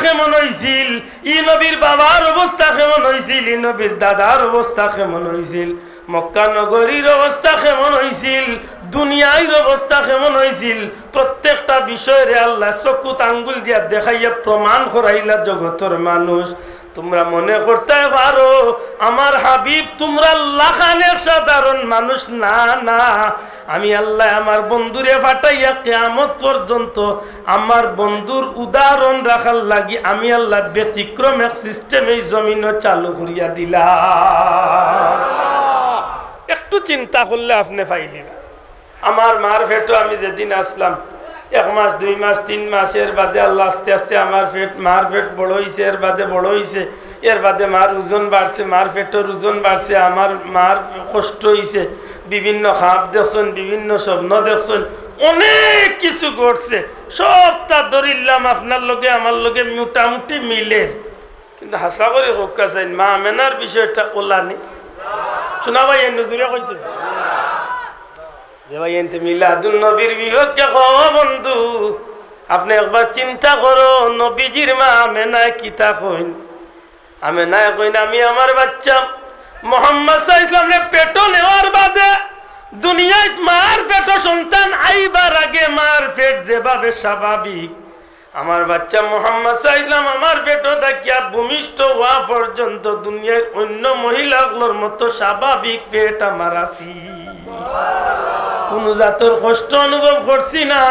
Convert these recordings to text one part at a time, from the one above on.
কেমন হয়েছিল, ই নবীর বাবার অবস্থা কেমন হয়েছিল, ই নবীর দাদার অবস্থা কেমন হয়েছিল, মক্কা নগরীর অবস্থা কেমন হয়েছিল, দুনিয়ার অবস্থা কেমন হয়েছিল, প্রত্যেকটা বিষয়ে আল্লাহ চকুত আঙ্গুল দিয়া দেখাইয়া প্রমাণ করাইলা জগতের মানুষ। তোমরা মনে করতে পারো আমার হাবিব তোমরা লাখানের সাধারণ মানুষ, না না, আমি আল্লাহ আমার বন্ধুরে পাঠাইয়া কিয়ামত পর্যন্ত আমার বন্ধুর উদাহরণ রাখার লাগি আমি আল্লাহ ব্যতিক্রম এক সিস্টেম এই জমিনও চালু করিয়া দিলাম। একটু চিন্তা করলে আপনি পাইলেন। আমার মার পেটও আমি যেদিন আসলাম 1 মাস 2 মাস 3 মাসের বাদে আল্লাহ আস্তে আস্তে আমার মার পেট বড় হয়েছে, এর বাদে বড় হয়েছে, এর বাদে মার ওজন বাড়ছে, মার পেটের ওজন বাড়ছে, আমার মার কষ্ট হয়েছে, বিভিন্ন খাপ দেখছেন, বিভিন্ন স্বপ্ন দেখছেন, অনেক কিছু ঘটছে, সবটা ধরিলাম আপনার লগে আমার লগে মোটামুটি মিলে। কিন্তু হাসা করে হোকা চাই মা আমেনার বিষয়টা ওলানি শোনা ভাই নজরে কইতে যে ভাই এনতে মিলাদুন নবীর বিপক্ষে বন্ধু আপনি একবার চিন্তা করো, নবীজির মা আমেনা কিতা কইন, আমেনা কইন আমি আমার বাচ্চা মুহাম্মদ সাল্লাল্লাহু আলাইহি ওয়াসাল্লামের পেট নেওয়ার বাদে দুনিয়ায় মার পেট সন্তান আইবার আগে মার পেট যেভাবে স্বাভাবিক, আমার বাচ্চা মুহাম্মদ সাল্লাল্লাহু আলাইহি ওয়াসাল্লাম আমার পেট থাকিয়া ভূমিষ্ঠ হওয়া পর্যন্ত দুনিয়ার অন্য মহিলাগুলোর মতো স্বাভাবিক পেট আমার আছি। কোন জাতর কষ্ট অনুভব করছি না,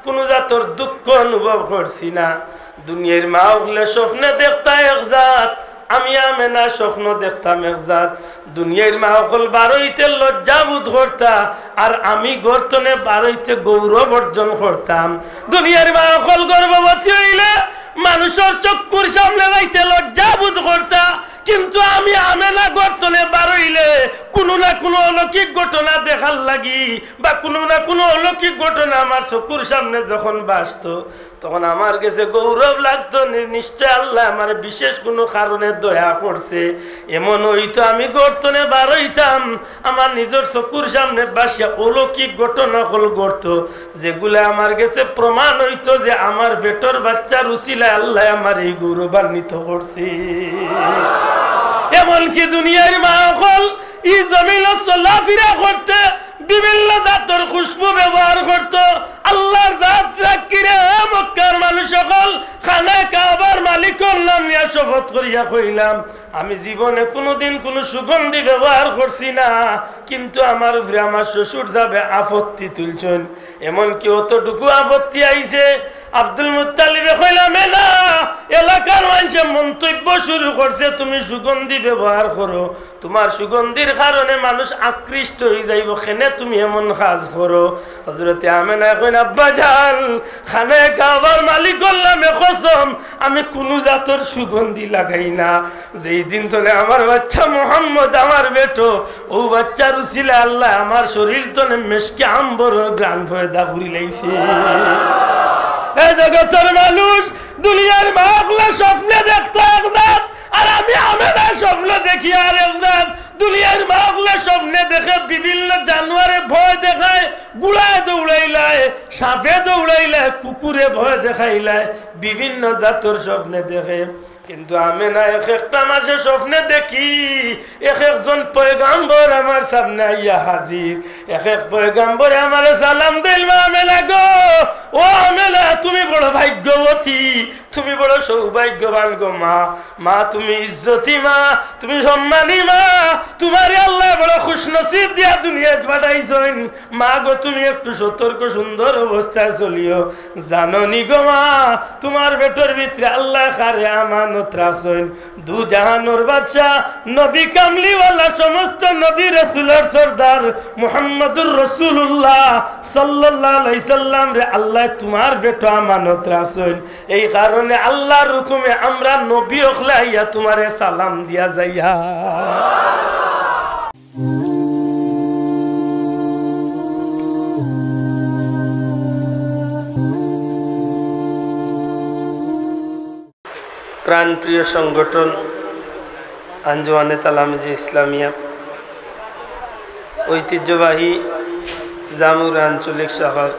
কোন জাতর দুঃখ অনুভব করছি না। দুনিয়ার মা হলে স্বপ্নে দেখতা এক জাত, আমি আমেনা স্বপ্ন দেখতাম এক জাত। দুনিয়ার মা হল বারোইতে লজ্জা বোধ করতা, আর আমি গর্তনে বারোইতে গৌরব অর্জন করতাম। দুনিয়ার মা হল গর্ভবতী হইলে মানুষের চক্ষুর সামনে যাইতে লজ্জা বোধ করতা, কিন্তু আমি আমেনা গর্তনে বারইলে কোনো না কোনো অলৌকিক ঘটনা দেখার লাগি বা কোনো না কোনো অলৌকিক ঘটনা আমার চকুর সামনে যখন বাসতো তখন আমার কাছে গৌরব লাগতো, নিশ্চয় আল্লাহ আমার বিশেষ কোনো কারণে দয়া করছে। এমন হইতো আমি গর্তনে বারইতাম, আমার নিজের চকুর সামনে বাসিয়া অলৌকিক ঘটনা হল ঘটতো, যেগুলো আমার কাছে প্রমাণ হইতো যে আমার পেটের বাচ্চার উসিলায় আল্লাহ আমার এই গৌরবান্বিত করছে। এমনকি দুনিয়ার মা হল এই জমিন চলাফেরা করতে বিভিন্ন জাতের খুশবু ব্যবহার করতো। আল্লাহর জাত জাকিরে মক্কার মানুষ সকল খানা কাবার মালিকের নাম নিয়ে শপথ করিয়া কইলাম আমি জীবনে কোনোদিন কোনো সুগন্ধি ব্যবহার করছি না, কিন্তু আমার উপরে আমার শ্বশুর যাবে আপত্তি তুলছেন। এমনকি অতটুকু আপত্তি আইছে আব্দুল মুত্তালিবে কইলাম না, এলাকার মানুষে মন্তব্য শুরু করছে তুমি সুগন্ধি ব্যবহার করো, তোমার সুগন্ধির কারণে মানুষ আকৃষ্ট হয়ে যাইব, কেনে তুমি এমন কাজ করো। হযরতে আমেনা কইন আব্বা জান খানে কাবার মালিক নামে কসম আমি কোনো জাতের সুগন্ধি লাগাই না। যেই দিন চলে আমার বাচ্চা মুহাম্মদ আমার বেটো, ও বাচ্চার উসিলা আল্লাহ আমার শরীর তনে মেশকে আম্বর গ্রান পয়দা করি লাইছে। এই জগতের মানুষ দুনিয়ার মাগুলা স্বপ্নে দেখতো এক জাত, আর আমি আমেনা স্বপ্ন দেখি আর এক জাত। দুনিয়ার মাগুলা স্বপ্নে দেখে বিভিন্ন জানোয়ারে ভয় দেখায়, গুড়ায় দৌড়াইলায়, সাপে দৌড়াইলায়, কুকুরে ভয় দেখাইলায়, বিভিন্ন জাতর স্বপ্নে দেখে। কিন্তু আমি না এক একটা মাসে স্বপ্নে দেখি এক একজন পয়গাম্বর আমার সামনে আইয়া হাজির। এক এক পয়গাম্বরে আমার সালাম দিল, আমেনা গো, ও আমেনা তুমি বড় ভাগ্যবতী, তুমি বড় সৌভাগ্যবান গো মা, মা তুমি ইজ্জতি মা, তুমি সম্মানী মা, তোমার আল্লাহ বড় খুশনসিব দিয়া দুনিয়ায় পাঠাইছেন। মা গো তুমি একটু সতর্ক সুন্দর অবস্থায় চলিও, জাননি গো মা তোমার পেটের ভিতরে আল্লাহ কারে আমানত রাখছেন। দু জাহানোর বাদশা নবী কামলিওয়ালা সমস্ত নবী রাসূলের সরদার মুহাম্মদুর রাসূলুল্লাহ সাল্লাল্লাহু আলাইহি সাল্লাম রে আল্লাহ তোমার পেটে আমানত রাখছেন। এই কারণে আল্লাহর হুকুমে আমরা নবী ওখলাইয়া তোমারে সালাম দিয়া যাইয়া। প্রাণপ্রিয় সংগঠন আঞ্জুমানে তালামিজে ইসলামিয়া ঐতিহ্যবাহী জামুর আঞ্চলিক শাখার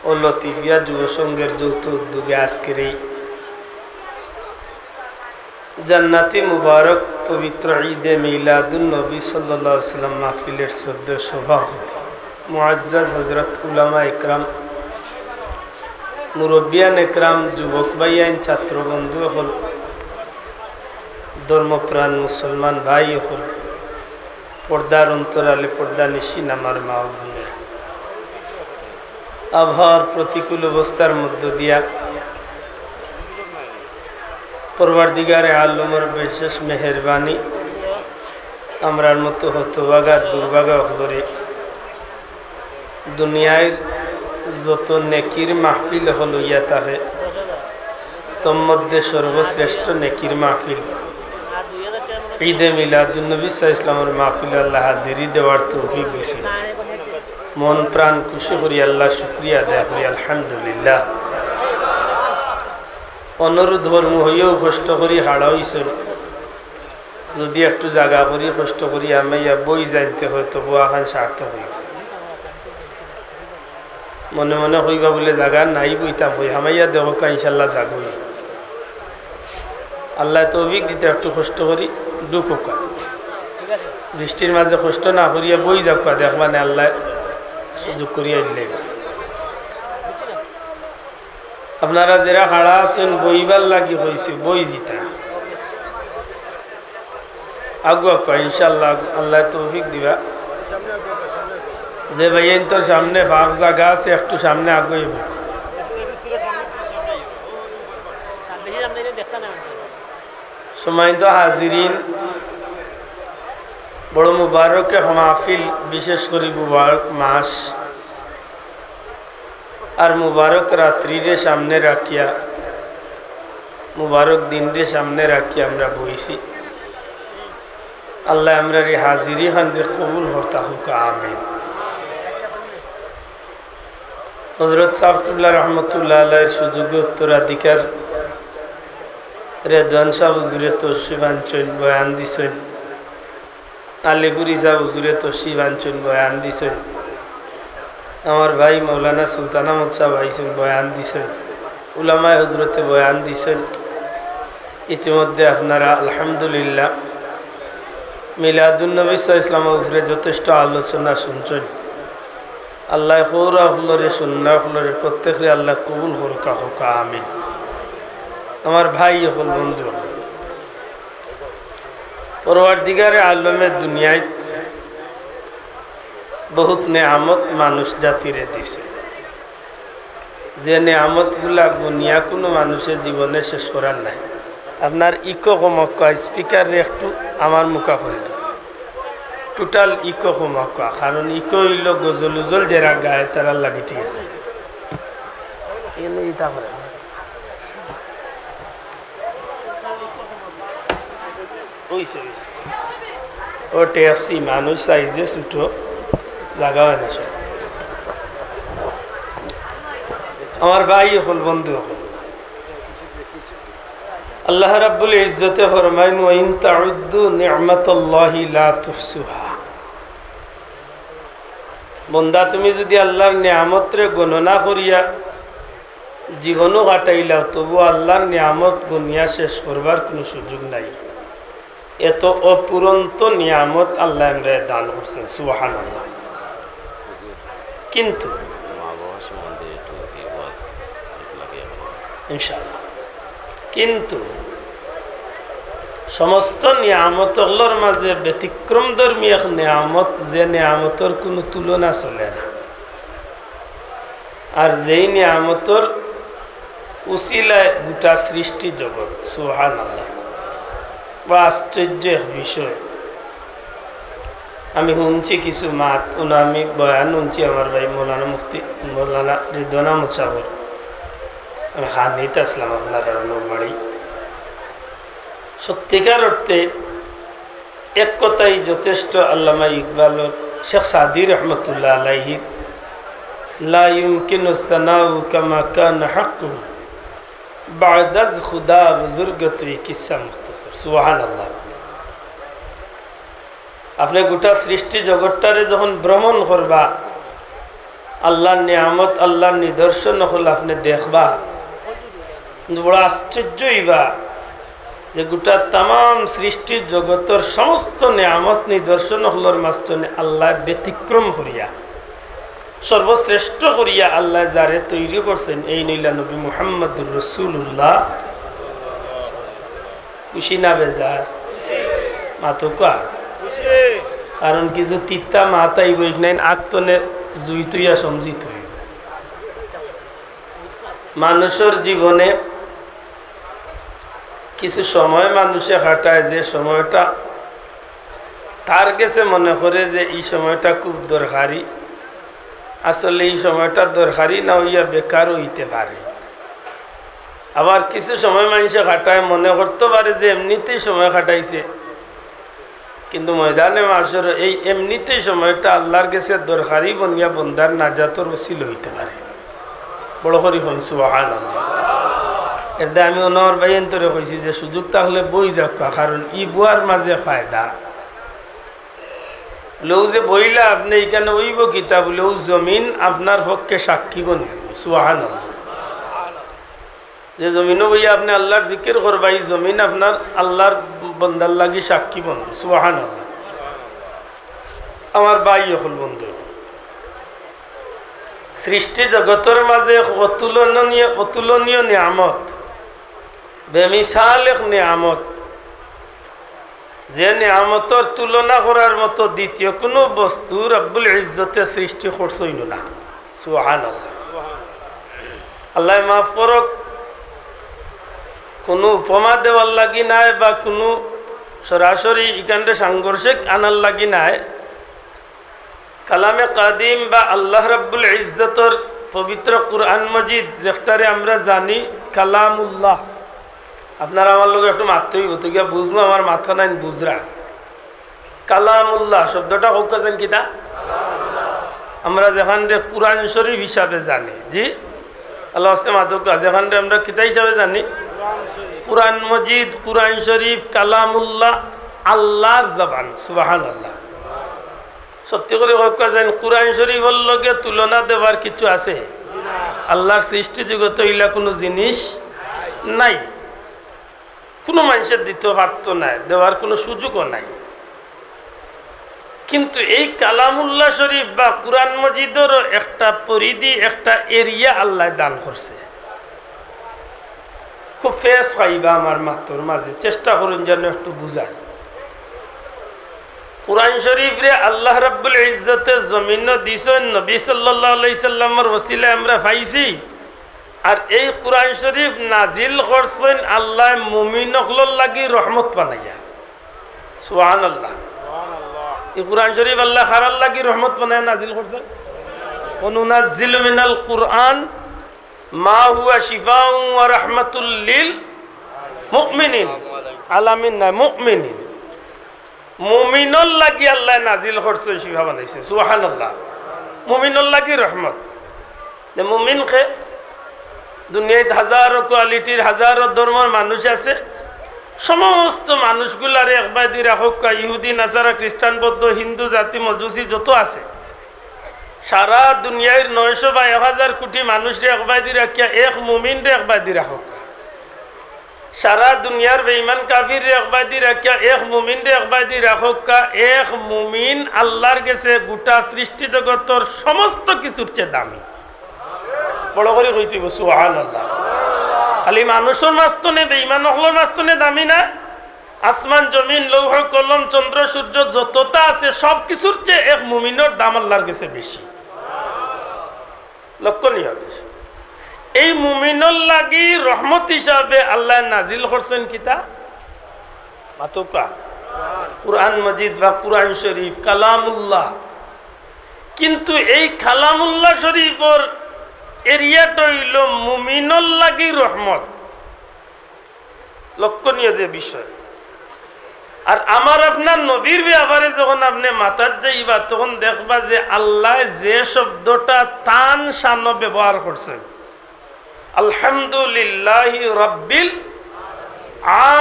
ও লতিফিয়া যুব সংঘের যৌথ উদ্যোগে আজকের এই জান্নাতি মুবারক পবিত্র ঈদে মিলাদুন নবী সাল্লাল্লাহু আলাইহি ওয়াসাল্লাম মাহফিলের শ্রদ্ধেয় সভাপতি মুআজ্জাজ হযরত উলামা ইকরাম, মুরব্বিয়ান ইকরাম, যুবক ভাইয়ান, ছাত্র বন্ধু হল, ধর্মপ্রাণ মুসলমান ভাই হল, পর্দার অন্তরালে পর্দা নিশিন আমার মা ও বোনের, আবহাওয়ার প্রতিকূল অবস্থার মধ্য দিয়া পরওয়ারদিগারে আলমের বিশেষ মেহেরবানি আমরার মতো হতভাগা দুর্ভাগা হলরে দুনিয়ার যত নেকির মাহফিল হল ইয়া তাহে তন্মধ্যে সর্বশ্রেষ্ঠ নেকির মাহফিল ঈদে মিলাদুন নবী সাল্লাল্লাহু আলাইহি ওয়াসাল্লামের মাহফিল আল্লাহ হাজিরি দেওয়ার তৌফিক দিয়েছে। মন প্রাণ খুশি করি আল্লাহ শুকরিয়া আদায় করি আলহামদুলিল্লাহ। অনুরোধ ধর্ম হইয়াও কষ্ট করি হাড়া হইছেন, যদি একটু জায়গা করি কষ্ট করি আমি বই জানতে হয় তবু এখন সার্থক হই। মনে মনে হইবা বলে জায়গা নাই বইতাম হই হামাইয়া দেহ ইনশাল্লাহ জাগই আল্লাহ তৌফিক দিতে একটু কষ্ট করি দুঃখা বৃষ্টির মাঝে কষ্ট না করিয়া বই যাকা দেখবানে আল্লাহ সুযোগ করিয়া দিলে। আপনারা যারা হাড়া আছেন বইবার লাগি হয়েছে বই জিতা আগুয়া ইনশাল্লাহ আল্লাহ তৌফিক দিবা। যে ভাইয়েন তোর সামনে ফাঁক জায়গা আছে একটু সামনে আগুয়ে সময় তো হাজিরিন, বড় মুবারকে মাহফিল, বিশেষ করে মুবারক মাস আর মুবারক রাত্রিরে সামনে রাখিয়া মুবারক দিনরে সামনে রাখিয়া আমরা বইছি। আল্লাহ আমরা রে হাজিরি হানরে কবুল হতা হোক আমিন। হযরত সাফুল্লাহ রহমতুল্লাহ আলাইহির সুযোগ্য উত্তরাধিকার রেদওয়ান শাহ হুজুরে তশরিফাঞ্চল বয়ান দিছেন, আলিপুরি শাহ হুজুরে তশরিফাঞ্চল বয়ান দিছেন, আমার ভাই মৌলানা সুলতান আহমদ সাহেব আইসেন বয়ান দিছেন, উলামায়ে হজরতে বয়ান দিছেন। ইতিমধ্যে আপনারা আলহামদুলিল্লাহ মিলাদুন নবী সাল্লাল্লাহু আলাইহি ওয়াসাল্লামের উপরে যথেষ্ট আলোচনা শুনছেন। আল্লাহ হৌরা হলরে সুন্নাহ হলরে প্রত্যেকে আল্লাহ কবুল হরকা হোক আমিন। আমার ভাই হল বন্ধু, পরওয়ারদিগারে আলমের দুনিয়ায় বহুত নেয়ামত মানুষ জাতিরে দিছে, যে নেয়ামতগুলা গুনিয়া কোনো মানুষের জীবনে শেষ করার নাই। আপনার ইকো কমকা স্পিকারে একটু আমার মুখা করে দেয়, টোটাল ইকো কমকা, কারণ ইকো হইল গজল উজল যারা গায়ে তারা লাগি ঠিক আছে। ও ট্যাক্সি মানুষ সাইজে ছুটো লাগা হয় না সব। আমার ভাই হল বন্ধু হল, আল্লাহ রাব্বুল ইজ্জতে ফরমাইন ওয়া ইন তাউদ্দু নি'মাতাল্লাহি লা তুহসুহা। বন্দা তুমি যদি আল্লাহর নিয়ামতরে গণনা করিয়া জীবনও কাটাইলাও তবু আল্লাহর নিয়ামত গুনিয়া শেষ করবার কোনো সুযোগ নাই। এত অপুরন্ত নিয়ামত আল্লাহ আমরা দান করছেন, সুবহানাল্লাহ। কিন্তু ইনশাআল্লাহ কিন্তু সমস্ত নিয়ামতগুলোর মাঝে ব্যতিক্রম ধর্মী এক নিয়ামত, যে নিয়ামতর কোনো তুলনা চলে না, আর যেই নিয়ামতর উসিলায় গোটা সৃষ্টি জগৎ, সুবহানাল্লাহ। বা আশ্চর্য বিষয়, আমি শুনছি কিছু মাত আমি বয়ান শুনছি আমার ভাই মৌলানা মুফতি মৌলানা রিদওয়ান আহমদ সাহেবের, আমি হানিতে আসলাম আপনার বাড়ি। সত্যিকার অর্থে এক কথাই যথেষ্ট আল্লামা ইকবালর শেখ সাদি রহমতুল্লাহ আলাইহির লা ইউমকিনু সানাউ কামা কানা হাক্কুহু বা'দাজ খুদা বুজুর্গতুই কিসসা মুখতাসার, সুবহানাল্লাহ। আপনি গোটা সৃষ্টি জগৎটারে যখন ভ্রমণ করবা, আল্লাহর নিয়ামত আল্লাহর নিদর্শন হল আপনি দেখবা, বড় আশ্চর্য হইবা যে গোটা তাম সৃষ্টি জগতের সমস্ত নিয়ামত নিদর্শন হলর মাঝখানে আল্লাহ ব্যতিক্রম করিয়া সর্বশ্রেষ্ঠ করিয়া আল্লাহ যারে তৈরি করছেন এই নইলা নবী মুহাম্মদুর রাসূলুল্লাহ। খুশি না বেজার? মাতুকা কারণ কিছু তিতা মাতাই বই নাই আক্তনে জুই তুইয়া সমঝি তুই মানুষের জীবনে কিছু সময় মানুষে হাঁটায় যে সময়টা তার কাছে মনে করে যে এই সময়টা খুব দরকারি, আসলে এই সময়টা দরকারি না হইয়া বেকার হইতে পারে। আবার কিছু সময় মানুষে কাটায় মনে করতে পারে যে এমনিতেই সময় কাটাইছে, কিন্তু ময়দানে মাসের এই এমনিতেই সময়টা আল্লাহর কাছে দরকারি বনিয়া বন্দার নাজাতর ওসিল হইতে পারে। বড় করি হন সুবহানাল্লাহ। এটা আমি অনর বাইন্তরে কইছি যে সুযোগ তাহলে বই যাক, কারণ ই বুয়ার মাঝে ফায়দা লৌ যে বইলা আপনি এখানে ওইব কিতাব লৌ জমিন আপনার পক্ষে সাক্ষী বনি। সুবহানাল্লাহ। যে জমিনও বইয়া আপনি আল্লাহর জিকির করবা, এই জমিন আপনার আল্লাহর বন্দার লাগি সাক্ষী বন্ধু। সুবহানাল্লাহ। আমার ভাই হল বন্ধু, সৃষ্টি জগতের মাঝে অতুলনীয় নিয়ামত, বেমিসাল এক নিয়ামত, যে নিয়ামতের তুলনা করার মতো দ্বিতীয় কোনো বস্তু রব্বুল ইজ্জতে সৃষ্টি করছইন না। সুবহানাল্লাহ। আল্লাহ মাফ করক, কোনো উপমা দেওয়ার লাগি নাই বা কোনো সরাসরি এখানটা সাংঘর্ষিক আনার লাগি নাই। কালামে কাদিম বা আল্লাহ রাব্বুল ইজ্জতর পবিত্র কুরআন মজিদ যেটারে আমরা জানি কালামুল্লাহ, আপনারা আমার লোক একটু মারতে হইব তো গিয়া বুঝবো, আমার মাথা নাই বুঝরা। কালামুল্লাহ শব্দটা হোক আছেন কিনা আমরা যেখান কুরআন শরীফ হিসাবে জানি, জি আল্লাহ আস্তে মাতুকা, যেখান আমরা কিতা হিসাবে জানি কুরআন মজিদ, কুরআন শরীফ, কালামুল্লাহ, আল্লাহর জবান। সুবহানাল্লাহ। সত্যি করে কেন কুরআন শরীফের লগে তুলনা দেওয়ার কিছু আছে? আল্লাহর সৃষ্টি জগতে ইলা কোনো জিনিস নাই, কোনো মানুষের দিতে পারত নাই, দেওয়ার কোনো সুযোগও নাই। কিন্তু এই কালামুল্লাহ শরীফ বা কুরআন মজিদেরও একটা পরিধি, একটা এরিয়া আল্লাহ দান করছে। খুব ফেস পাইবা আমার মাত্র মাঝে, চেষ্টা করুন যেন একটু বুঝায়। কুরআন শরীফ রে আল্লাহ রাব্বুল ইজ্জতে জমিন দিছেন, নবী সাল্লাল্লাহু আলাইহি সাল্লামের ওসিলায় আমরা পাইছি। আর এই কুরআন শরীফ নাজিল করছেন আল্লাহ মুমিনগুলোর লাগি রহমত বানাইয়া। সুবহানাল্লাহ। এই কুরআন শরীফ আল্লাহ খারার লাগি রহমত বানাইয়া নাজিল করছেন। ওয়ানুনাজ্জিলু মিনাল কুরআন মা হুয়া শিফাউ ওয়া রাহমাতুল লিল মুমিনিন, আলামিন না মুমিনিন, মুমিনুল লাগি আল্লাহ নাজিল করছে, শিফা বানাইছে। সুবহানাল্লাহ। মুমিনুল লাগি রহমত। যে মুমিন কে দুনিয়ায় হাজারো কোয়ালিটির হাজারো ধর্মের মানুষ আছে, সমস্ত মানুষগুলারে একবাদি রাখক, ইহুদি নাসারা খ্রিস্টান বৌদ্ধ হিন্দু জাতি মজুসি যত আছে সারা দুনিয়ার 900 বা 1000 কোটি মানুষরে একবাদি রাখিয়া এক মুমিন রে একবাদি রাখক, সারা দুনিয়ার বেঈমান কাফির রে একবাদি রাখিয়া এক মুমিন রে একবাদি রাখক। এক মুমিন আল্লাহর কাছে গোটা সৃষ্টি জগতের সমস্ত কিছুর চেয়ে দামি। বড় করে কইতে সুবহানাল্লাহ। খালি মানুষের মাস্তনে বেঈমান হলোর মাস্তনে দামি না, আসমান জমিন লৌহ কলম চন্দ্র সূর্য যতটা আছে সব কিছুর চেয়ে এক মুমিনের দাম আল্লাহর কাছে বেশি, লক্ষণীয় বেশি। এই মুমিনুল লাগি রহমত হিসাবে আল্লাহ নাজিল করছেন কিতা মাতুকা কুরআন মজিদ বা কুরআন শরীফ কালামুল্লাহ। কিন্তু এই কালামুল্লাহ শরীফের এরিয়াটা হইল মুমিনুল লাগি রহমত, লক্ষণীয় যে বিষয়। আর আমার আপনার নবীর ব্যাপারে যখন আপনি মাথার যাইবা তখন দেখবা যে আল্লাহ যে শব্দটা তান শান ব্যবহার করছেন, আলহামদুলিল্লাহি রাব্বিল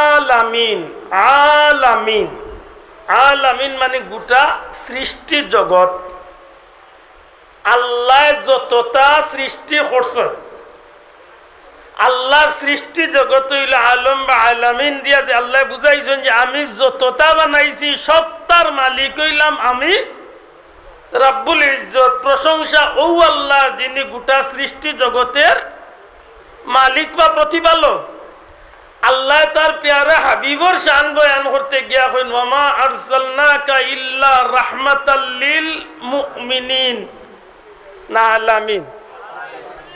আলামিন। আলামিন, আলামিন মানে গোটা সৃষ্টি জগৎ। আল্লাহ যতটা সৃষ্টি করছেন আল্লাহর সৃষ্টি জগৎ হইল আলম বা আলামিন দিয়া আল্লাহ বুঝাইছেন যে আমি যতটা বানাইছি সবটার মালিক হইলাম আমি রাব্বুল ইজ্জত। প্রশংসা ও আল্লাহ যিনি গোটা সৃষ্টি জগতের মালিক বা প্রতিপালক। আল্লাহ তার পেয়ারা হাবিবর শান বয়ান করতে গিয়া কইন ওয়ামা আরসালনাকা ইল্লা রাহমাতাল লিল মুমিনিন না আলামিন।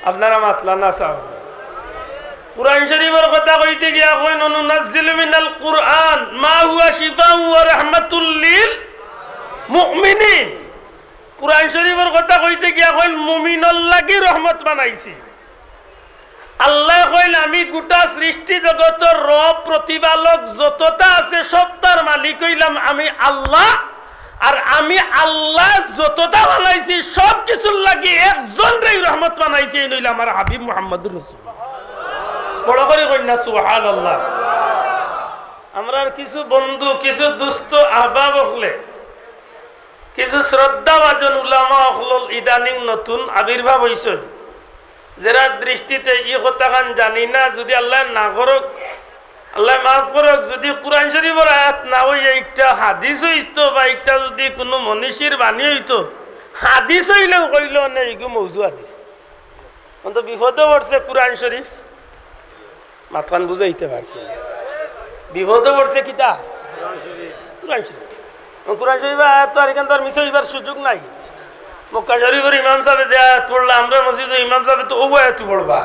আপনারা মাসলা না সাহেব কুরআন শরীফের কথা কইতে গিয়া কইন নুনাজ্জিলু মিনাল কুরআন মা হুয়া শিফাউ ওয়া রাহমাতুল লিল মুমিনিন। কুরআন শরীফের কথা কইতে গিয়া কইন মুমিনুল লাগি রহমত বানাইছি। আল্লাহ কইল আমি গোটা সৃষ্টি জগতের রব প্রতিপালক যতটা আছে সবটার মালিক হইলাম আমি আল্লাহ। আর আমি আল্লাহ যতটা বানাইছি সব কিছুর লাগি একজনই রহমত বানাইছি এই নইল আমার হাবিব মুহাম্মদুর রাসূলুল্লাহ। বড় করে কই না সুবহানাল্লাহ। আমরা কিছু বন্ধু কিছু দুস্থ আহবাব হলে কিছু শ্রদ্ধাভাজন উলামা হল ইদানিং নতুন আবির্ভাব হইছে যারা দৃষ্টিতে ই কথাখান জানি না যদি আল্লাহ না করুক আল্লাহ মাফ করুক যদি কুরআন শরীফের আয়াত না হইয়া একটা হাদিস হইতো বা একটা যদি কোনো মনীষীর বাণী হইতো হাদিস হইলেও কইল না এগু মৌজু হাদিস অন্ত বিপদে পড়ছে কুরআন শরীফ মাথান বুঝাইতে পারছি বিপদে পড়ছে কিতা কুরআন শরীফ। কুরআন শরীফ আয়াত তো আর এখান তো আর মিস হইবার সুযোগ নাই। মক্কা শরীফের ইমাম সাহেব যে আয়াত পড়লা আমরা মসজিদে ইমাম সাহেব তো ও আয়াত পড়বা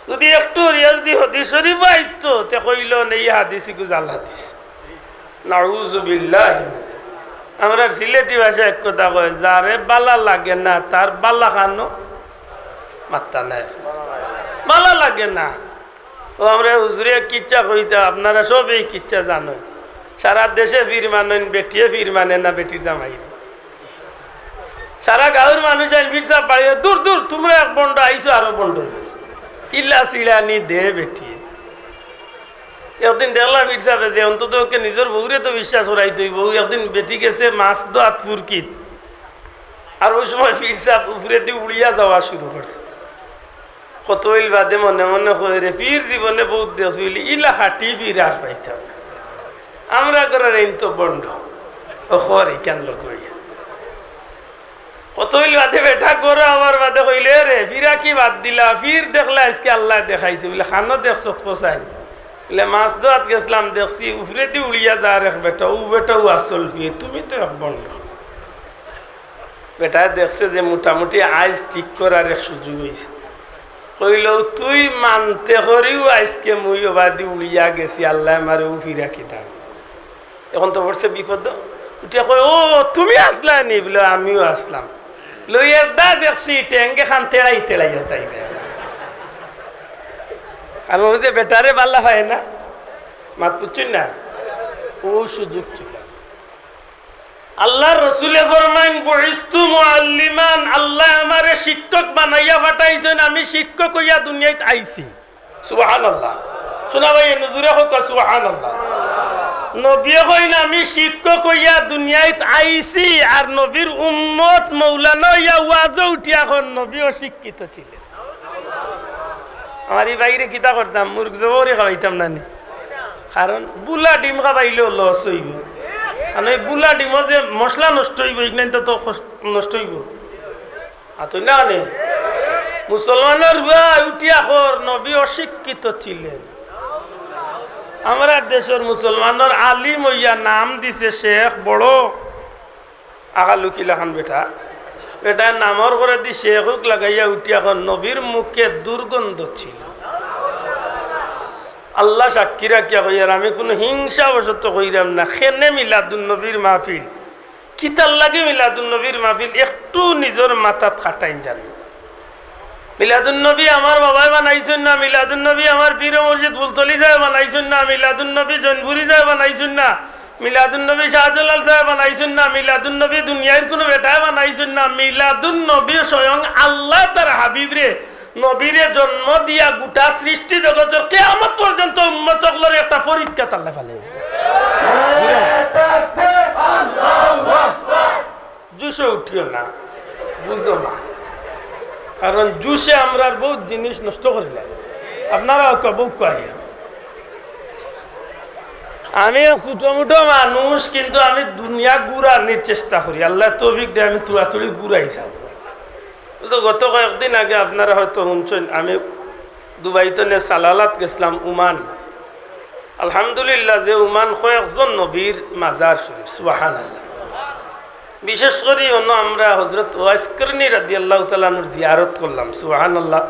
যদি একটু রিয়াজ দি হাদিস শরীফ আইতো তে কইল নেই হাদিস গু জাল হাদিস নাউযু বিল্লাহ। আমরা সিলেটি ভাষা এক কথা কয় যারে বালা লাগে না তার বালা খানো মাত্তা নাই বালা লাগে না। ও আমরা হুজুরে কিচ্ছা কইতা আপনারা সব এই কিচ্ছা জানো। সারা দেশে ফির মানেন বেটিয়ে ফির মানে না বেটির জামাই সারা গাঁয়ের মানুষ ফিরসা বাড়ি দূর দূর তোমরা এক বন্ড আইসো আরো বন্ড ইল্লা সিলানি দে বেটিয়ে। একদিন দেখলাম ফিরসাবে যে অন্তত ওকে নিজের বউরে তো বিশ্বাস করাই তুই বউ একদিন বেটি গেছে মাছ দোয়াত ফুরকিত আর ওই সময় ফিরসাব উপরে দিয়ে উড়িয়া যাওয়া শুরু করছে। কত ইল বাদে মনে মনে করে ফির জীবনে বহুত দেশ হইলি ইলা হাঁটি ফির আর পাইতাম আমরা করার এই তো বন্ড ও হরি কেন লোক হইয়া কত হইল বাদে বেটা করো আমার বাদে হইলে রে ফিরা কি বাদ দিলা ফির দেখলা আজকে আল্লাহ দেখাইছে বলে খানো দেখছো পোসাই বলে মাছ দোয়াত গেছিলাম দেখছি উপরে দিয়ে উড়িয়া যা রেখ বেটা ও বেটাও আসল ফির তুমি তো এক বন্ড। বেটা দেখছে যে মোটামুটি আইজ ঠিক করার এক সুযোগ হয়েছে কইল তুই মানতে করিও আজকে মুই বাদি উড়িয়া গেছি আল্লাহ আমার ও ফিরা কিতাম। এখন তো পড়ছে বিপদ উঠিয়া কই ও তুমি আসলা নি বলে আমিও আসলাম লইয়া দা দেখছি ট্যাঙ্কে খান তেড়াই তেড়াইয়া যাই আর ওই যে বেটারে বাল্লা হয় না মাত পুচ্ছুন না ও সুযোগ ছিল। আল্লাহ রসুলে ফরমাইন বুইস্তু মুআল্লিমান আল্লাহ আমারে শিক্ষক বানাইয়া পাঠাইছেন আমি শিক্ষক হইয়া দুনিয়াতে আইছি। সুবহানাল্লাহ শোনা ভাই নজুরে হোক সুবহানাল্লাহ। নবী কইন আমি শিক্ষক হইয়া দুনিয়াতে আইছি আর নবীর উম্মত মৌলানা হইয়া ওয়াজে উঠিয়া এখন নবী অশিক্ষিত ছিলেন। আমার এই বাইরে কিতা করতাম মুরগ জবরে খাওয়াইতাম না কারণ বুলা ডিম খাওয়াইলেও লস হইব আর ওই বুলা ডিম যে মশলা নষ্ট হইব এখানে তো নষ্ট হইব আর না নে মুসলমানের উঠিয়া কর নবী অশিক্ষিত ছিলেন। আমরা দেশের মুসলমানের আলিম হইয়া নাম দিছে শেখ বড় আগালুকিলা খান বেটা বেটা নামর করে দি শেখ লাগাইয়া উঠিয়া কর নবীর মুখে দুর্গন্ধ ছিল। আল্লাহ সাক্ষী রাখিয়া কইয়ার আমি কোনো হিংসা বশত কইরাম না খেনে মিলাদুন নবীর মাহফিল কিতার লাগে মিলাদুন নবীর মাহফিল একটু নিজের মাথাত খাটাইন জানি। মিলাদুন নবী আমার বাবাই বানাইছেন না, মিলাদুন নবী আমার পীর মসজিদ ফুলতলি সাহেব বানাইছেন না, মিলাদুন নবী জৈনপুরি সাহেব বানাইছেন না, মিলাদুন নবী শাহজালাল সাহেব বানাইছেন না, মিলাদুন নবী দুনিয়ার কোনো বেটায় বানাইছেন না। মিলাদুন নবী স্বয়ং আল্লাহ তার হাবিবরে নবীরে জন্ম দিয়া গোটা সৃষ্টি জগতের কিয়ামত পর্যন্ত উম্মত সকলের একটা পরীক্ষা আল্লাহ ফেলে জুসে উঠিও না বুঝো না, কারণ জুসে আমরা বহুত জিনিস নষ্ট করে লাগে। আপনারা কব কয় আমি ছোট মোটো মানুষ, কিন্তু আমি দুনিয়া ঘুরানোর চেষ্টা করি। আল্লাহ তৌফিক দিয়ে আমি তুড়াতুড়ি ঘুরাই যাব। তো গত কয়েকদিন আগে আপনারা হয়তো শুনছেন, আমি দুবাইতে সালালাত গেছিলাম, ওমান। আলহামদুলিল্লাহ যে ওমান কয়েকজন নবীর মাজার শরীফ, সুবহানাল্লাহ। বিশেষ করে অন্য আমরা হযরত ওয়াইস করনী রাদিয়াল্লাহু তাআলা আনহুর জিয়ারত করলাম, সুবহানাল্লাহ।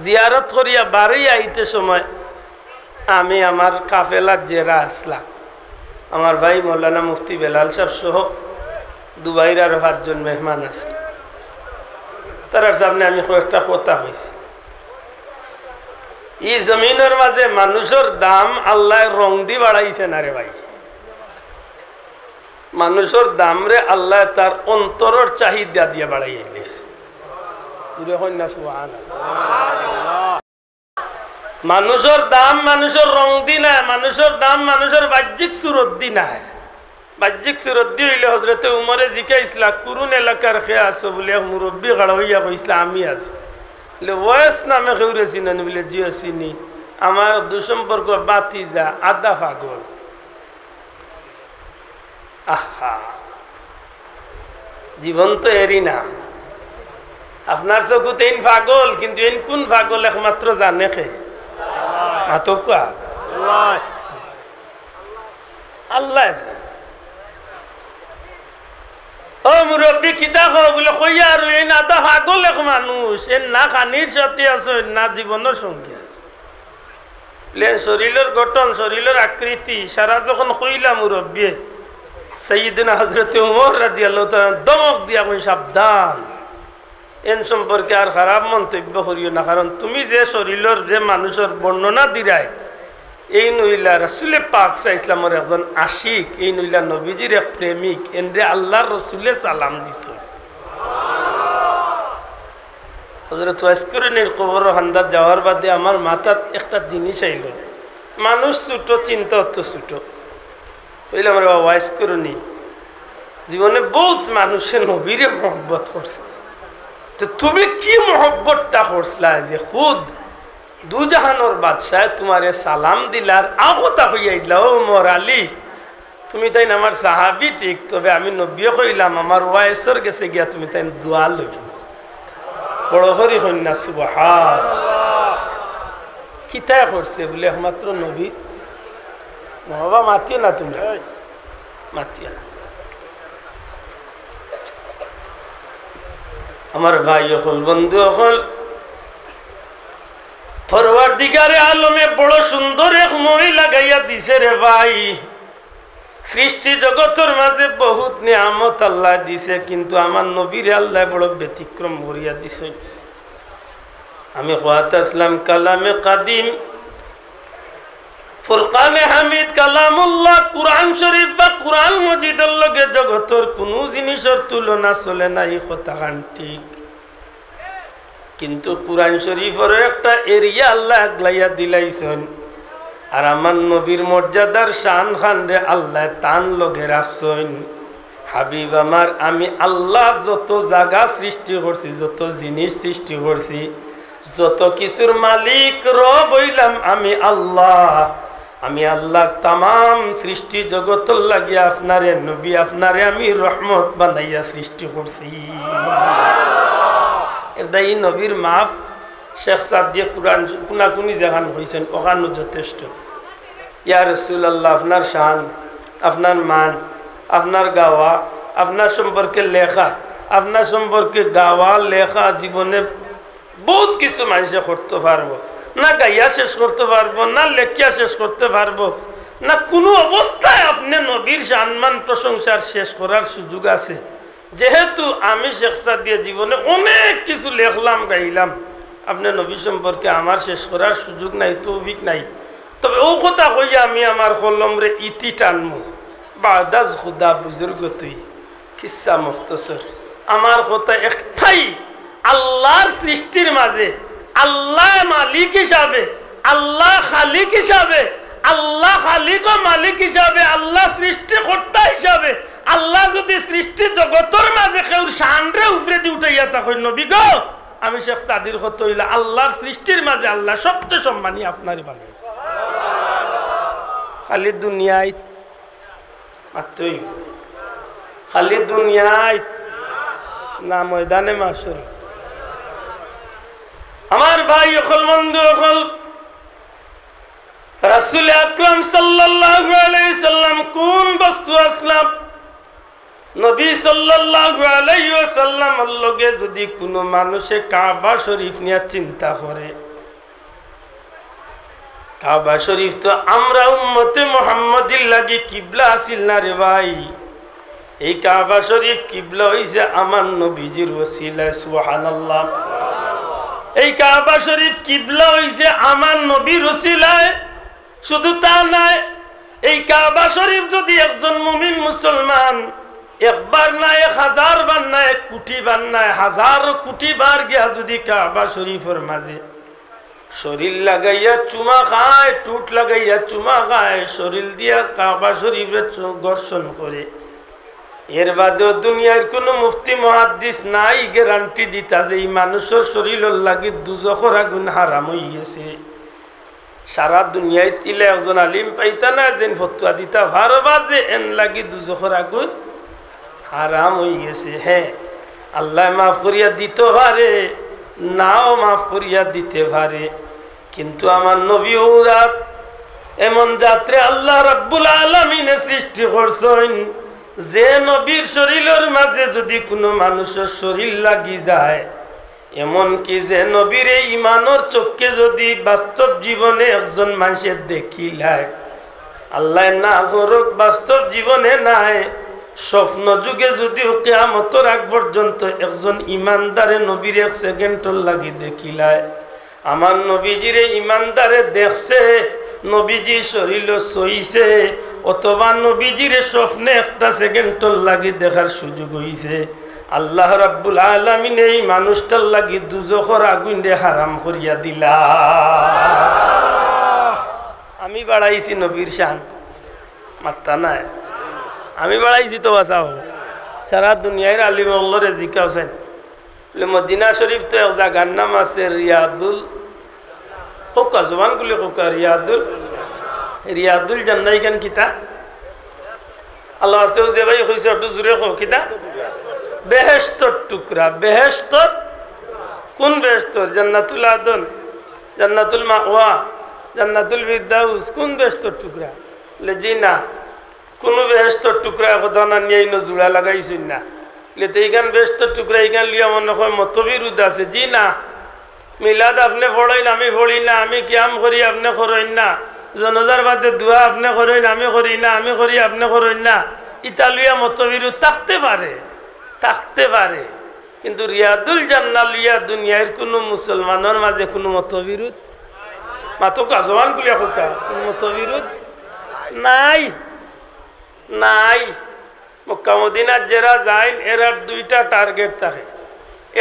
জিয়ারত করিয়া বাড়ি আইতে সময় আমি আমার কাফেলার জেরা আসলাম, আমার ভাই মৌলানা মুফতি বেলাল সাহেব সহ দুবাইর আরো 5 জন মেহমান আসল। তার সামনে আমি কয়েকটা কথা হয়েছি। এই জমিনের মাঝে মানুষের দাম আল্লাহ রং দি বাড়াইছে না রে ভাই। মানুষের দাম রে আল্লাহ তার অন্তরের চাহিদা দিয়ে বাড়াইয়া দিয়েছে। মানুষের দাম মানুষের রং দি না, মানুষের দাম মানুষের বাহ্যিক সুরত দি না। বাহ্যিক সুরত দি হইলে হজরতে উমরে জিকাইছিলা কুরুন এলাকার খেয়ে আসো বলে মুরব্বী গাড় হইয়া কইসলা আমি আছি ওয়েস নামে খেউরে চিনেন বলে জিও চিনি। আমার দুসম্পর্ক বাতি যা আদা পাগল। আহা, জীবন তো এরই নাম। আপনার চকুতে ইন পাগল, কিন্তু ইন কোন পাগল একমাত্র জানে খে আল্লাহ। ও মুরব্বী কিতা কর বলে কইয়া আর এই না তো পাগল এক মানুষ, এর না খানির সাথে আছে না জীবনের সঙ্গী আছে। শরীরের গঠন, শরীরের আকৃতি সারা যখন কইলা মুরব্বী সাইয়্যিদনা হযরত ওমর রাদিয়াল্লাহু তাআলা দমক দিয়া কই সাবধান, এন সম্পর্কে আর খারাপ মন্তব্য করিও না। কারণ তুমি যে শরীরের যে মানুষের বর্ণনা দিরাই, এই নইলা রাসূলে পাক সাল্লাল্লাহু আলাইহি ওয়াসাল্লামের একজন আশিক, এই নইলা নবীজির এক প্রেমিক, এনরে আল্লাহর রাসূলে সালাম দিছ। হযরত ওয়াইসকরণীর কবর হান্দাত যাওয়ার বাদে আমার মাথাত একটা জিনিস আইল। মানুষ ছোট, চিন্তা অত ছোট হইলে আমার ওয়াইসকরণী জীবনে বহুত মানুষের নবীরে মহব্বত করছে। তো তুমি কি মহব্বতটা করছলা যে খুদ দুজাহানোর বাদশাহ তোমারে সালাম দিলার আগতা হইয়া দিলা, ও মোর আলী তুমি তাই আমার সাহাবি ঠিক, তবে আমি নবী কইলাম আমার ওয়াইসর গেছে গিয়া তুমি তাই দোয়া লইব। বড় হরি কন্যা সুবহানাল্লাহ। কিতা করছে বলে একমাত্র নবী। বাবা মাতিও না, তুমি মাতিও না। আমার ভাই হল, বন্ধু হল, পরওয়ারদিগারে আলমে বড় সুন্দর এক মই লাগাইয়া দিছে রে ভাই। সৃষ্টি জগতের মাঝে বহুত নিয়ামত আল্লাহ দিছে, কিন্তু আমার নবীর আল্লাহ বড় ব্যতিক্রম করিয়া দিছে। আমি কোয়াতে আসলাম কালামে কাদিম, ফুরকানে হামিদ, কালামুল্লাহ, কুরআন শরীফ বা কুরআন মজিদের লগে জগতের কোনো জিনিসের তুলনা চলে না, এই কথা ঠিক। কিন্তু কুরআন শরীফের একটা এরিয়া আল্লাহ আগলাইয়া দিলাইছেন, আর আমার নবীর মর্যাদার শান খান রে আল্লাহ তান লগে রাখছেন। হাবিব আমার, আমি আল্লাহ যত জায়গা সৃষ্টি করছি, যত জিনিস সৃষ্টি করছি, যত কিছুর মালিক রব হইলাম আমি আল্লাহ। আমি আল্লাহ তামাম সৃষ্টি জগতের লাগিয়া আপনারে নবী, আপনারে আমি রহমত বানাইয়া সৃষ্টি করছি। এই নবীর মাপ শেখ সাদিয়া কুরআন কুনাকুনি জাহান হয়েছেন, ওখানে যথেষ্ট। ইয়া রাসূলুল্লাহ, আপনার শান, আপনার মান, আপনার গাওয়া, আপনার সম্পর্কে লেখা, আপনার সম্পর্কে গাওয়া লেখা জীবনে বহুত কিছু মানুষে করতে পারবো না, গাইয়া শেষ করতে পারবো না, লেখিয়া শেষ করতে পারবো না। কোনো অবস্থায় আপনি নবীর সম্মান প্রশংসার শেষ করার সুযোগ আছে। যেহেতু আমি শেখ সাদিয়া জীবনে অনেক কিছু লেখলাম, গাইলাম, আপনি নবী সম্পর্কে আমার শেষ করার সুযোগ নাই, তৌফিক নাই। তবে ও কথা কইয়া আমি আমার কলম রে ইতি টানমু। বাদাজ খুদা বুজুর্গ তুই কিসা মুখতসর। আমার কথা একটাই, আল্লাহর সৃষ্টির মাঝে আল্লাহ মালিক হিসাবে, আল্লাহ খালিক হিসাবে, আল্লাহ খালিক ও মালিক হিসাবে, আল্লাহ সৃষ্টিকর্তা হিসাবে, আল্লাহ যদি সৃষ্টি জগতের মাঝে কেউ শানরে উপরে দিয়ে উঠাইয়া থাকেন, নবী গো আমি শেখ সাদির কত হইলা আল্লাহর সৃষ্টির মাঝে আল্লাহ সবচেয়ে সম্মানী আপনারই বানাই খালি দুনিয়ায় মাত্রই খালি দুনিয়ায় না ময়দানে মাসুর আমার ভাই অকল বন্ধু অকল রাসূল আকরাম সাল্লাল্লাহু আলাইহি সাল্লাম কোন বস্তু আসলাম নবী সাল্লাল্লাহু আলাইহি ওয়াসাল্লাম লগে যদি কোনো মানুষে কাবা শরীফ নিয়ে চিন্তা করে কাবা শরীফ তো আমরা উম্মতে মুহাম্মাদির লাগি কিবলা আসিল না রে ভাই এই কাবা শরীফ কিবলা হইছে আমার নবীজির ওসিলায় সুবহানাল্লাহ এই কাবা শরীফ কিবলা হইছে আমার নবীর ওসিলায় শুধু তা নয় এই কাবা শরীফ যদি একজন মুমিন মুসলমান একবার না 1000 বার না 1 কোটি বার না 1000 কোটি বার গিয়া যদি কাবা শরীফের মাঝে শরীর লাগাইয়া চুমা খায় টুট লাগাইয়া চুমা খায় শরীর দিয়া কাবা শরীফের দর্শন করে এর বাদেও দুনিয়ার কোনো মুফতি মুহাদ্দিস নাই গ্যারান্টি দিতা যে এই মানুষের শরীরের লাগি দুজখের আগুন হারাম হয়ে গেছে সারা দুনিয়ায় তিলে একজন আলিম পাইতা না যেন ফতোয়া দিতা ভারবা যে এন লাগি দুজখের আগুন হারাম হয়ে গেছে হ্যাঁ আল্লাহ মাফ করিয়া দিতে পারে নাও মাফ করিয়া দিতে পারে কিন্তু আমার নবী উরাত এমন যাত্রে আল্লাহ রাব্বুল আলামিনে সৃষ্টি করছেন যে নবীর শরীরের মাঝে যদি কোনো মানুষের শরীর লাগি যায় এমন কি যে নবীর এই ইমানের চোখকে যদি বাস্তব জীবনে একজন মানুষের দেখিলায় আল্লাহ না করুক বাস্তব জীবনে নাই স্বপ্ন যুগে যদি কিয়ামতের আগ পর্যন্ত একজন ইমানদারে নবীর 1 সেকেন্ডর লাগি দেখিলায় আমার নবীজির ইমানদারে দেখছে নবীজি শরীর সইছে অথবা নবীজির স্বপ্নে 1 সেকেন্ডর লাগি দেখার সুযোগ হইছে আল্লাহ রাব্বুল আলামিন এই মানুষটার লাগি দুজখের আগুন দিয়ে হারাম করিয়া দিলা আমি বাড়াইছি নবীর শান মাত্তা নাই আমি বাড়াইছি তো বাঁচাও সারা দুনিয়ার আলিম আল্লাহরে জিজ্ঞাসেন মদিনা শরীফ তো এক জায়গার নাম আছে রিয়াদুল কোকা জবানগুলি কোকা রিয়াদুল জান্নাহ কেন কিতা আল্লাহ আস্তেও যে ভাই হইছে একটু জোরে কো কিতা বেহেশতর টুকরা বেহেশতর কোন বেহেশতর জান্নাতুল আদন জান্নাতুল মাওয়া জান্নাতুল ফিরদাউস কোন বেহেশতর টুকরা বলে জি না কোনো বেহেশতর টুকরা কথা না নিয়ে জোড়া লাগাইছেন না লেতে এইখান বেহেশতর টুকরা এইখান লিয়া মনে হয় মতবিরুদ্ধ আছে জি না মিলাদ আপনি পড়েন আমি পড়ি না আমি কিয়াম করি আপনি করেন না জনজার বাদে দোয়া আপনি করেন আমি করি না আমি করি আপনি করেন না ইতালিয়া মতবিরুদ্ধ থাকতে পারে কিন্তু রিয়াদুল জান্নাহ লিয়া দুনিয়ার কোনো মুসলমানের মাঝে কোনো মতবিরোধ মাতো কাজওয়ান কুলিয়া কোকা কোনো মতবিরোধ নাই নাই মক্কা মদিনার যারা যায় এরা 2টা টার্গেট থাকে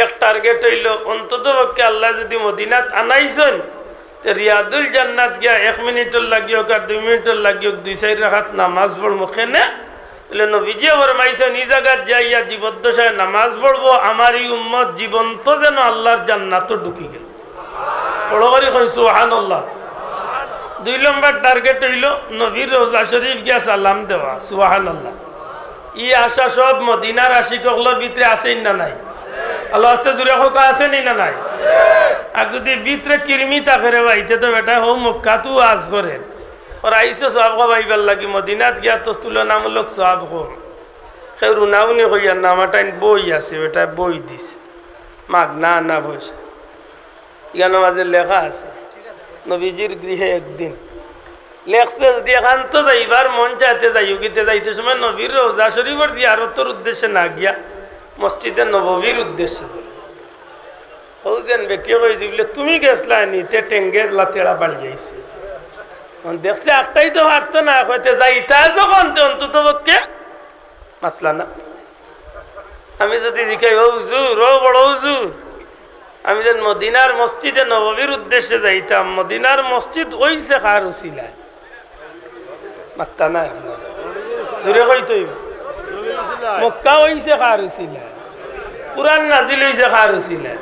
এক টার্গেট হইল অন্তত পক্ষে আল্লাহ যদি মদিনাত আনাইছেন তো রিয়াদুল জান্নাত গিয়া 1 মিনিটের লাগিও আর 2 মিনিটের লাগিও 2-4 রাকাত নামাজ পড় মুখে না বলে নবীজি ফরমাইছেন এই জায়গা যাইয়া জীবদ্দশায় নামাজ পড়বো আমার এই উম্মত জীবন্ত যেন আল্লাহর জান্নাতে ঢুকি গেল পড়ো করি কই সুবহানাল্লাহ 2 নম্বর টার্গেট হইল নবীর রওজা শরীফ গিয়া সালাম দেওয়া সুবহানাল্লাহ ই আশা সব মদিনার আশিকগুলোর ভিতরে আছেই না নাই আল্লাহ আস্তে জুড়ে হোক আছে না নাই আর যদি ভিতরে কিরমি থাকে রে ভাইতে তো বেটা হো মক্কা তু আজ করে और आइसे सब खाइबार लगी मदिनात गया तो तुलनामूलक सब कम सে রুনাউনি হইয়া নামাটাইন বই আছে ওটা বই দিস মাগ না না পয়সা এখানে মাঝে লেখা আছে নবীজির গৃহে একদিন লেখছে যদি এখান তো যাইবার মন চাইতে যাইতে যাইতে সময় নবীর রওজা শরীফের জিয়ারতের উদ্দেশ্যে না গিয়া মসজিদে নববীর উদ্দেশ্যে হৌজেন বেটিয়ে কইছি বলে তুমি গেছলা নিতে টেঙ্গে লাতেড়া বাড়ি যাইছে দেখছে একটাই তো হারতো না হইতে যাইতা যখন অন্তত পক্ষে মাতলা না আমি যদি দেখাই হুজুর ও বড় হুজুর আমি যেন মদিনার মসজিদে নববীর উদ্দেশ্যে যাইতাম মদিনার মসজিদ ওইছে কার উসিলায় মাত্তা না দূরে কইতই মক্কা ওইছে কার উসিলায় কুরআন নাজিল হইছে কার উসিলায়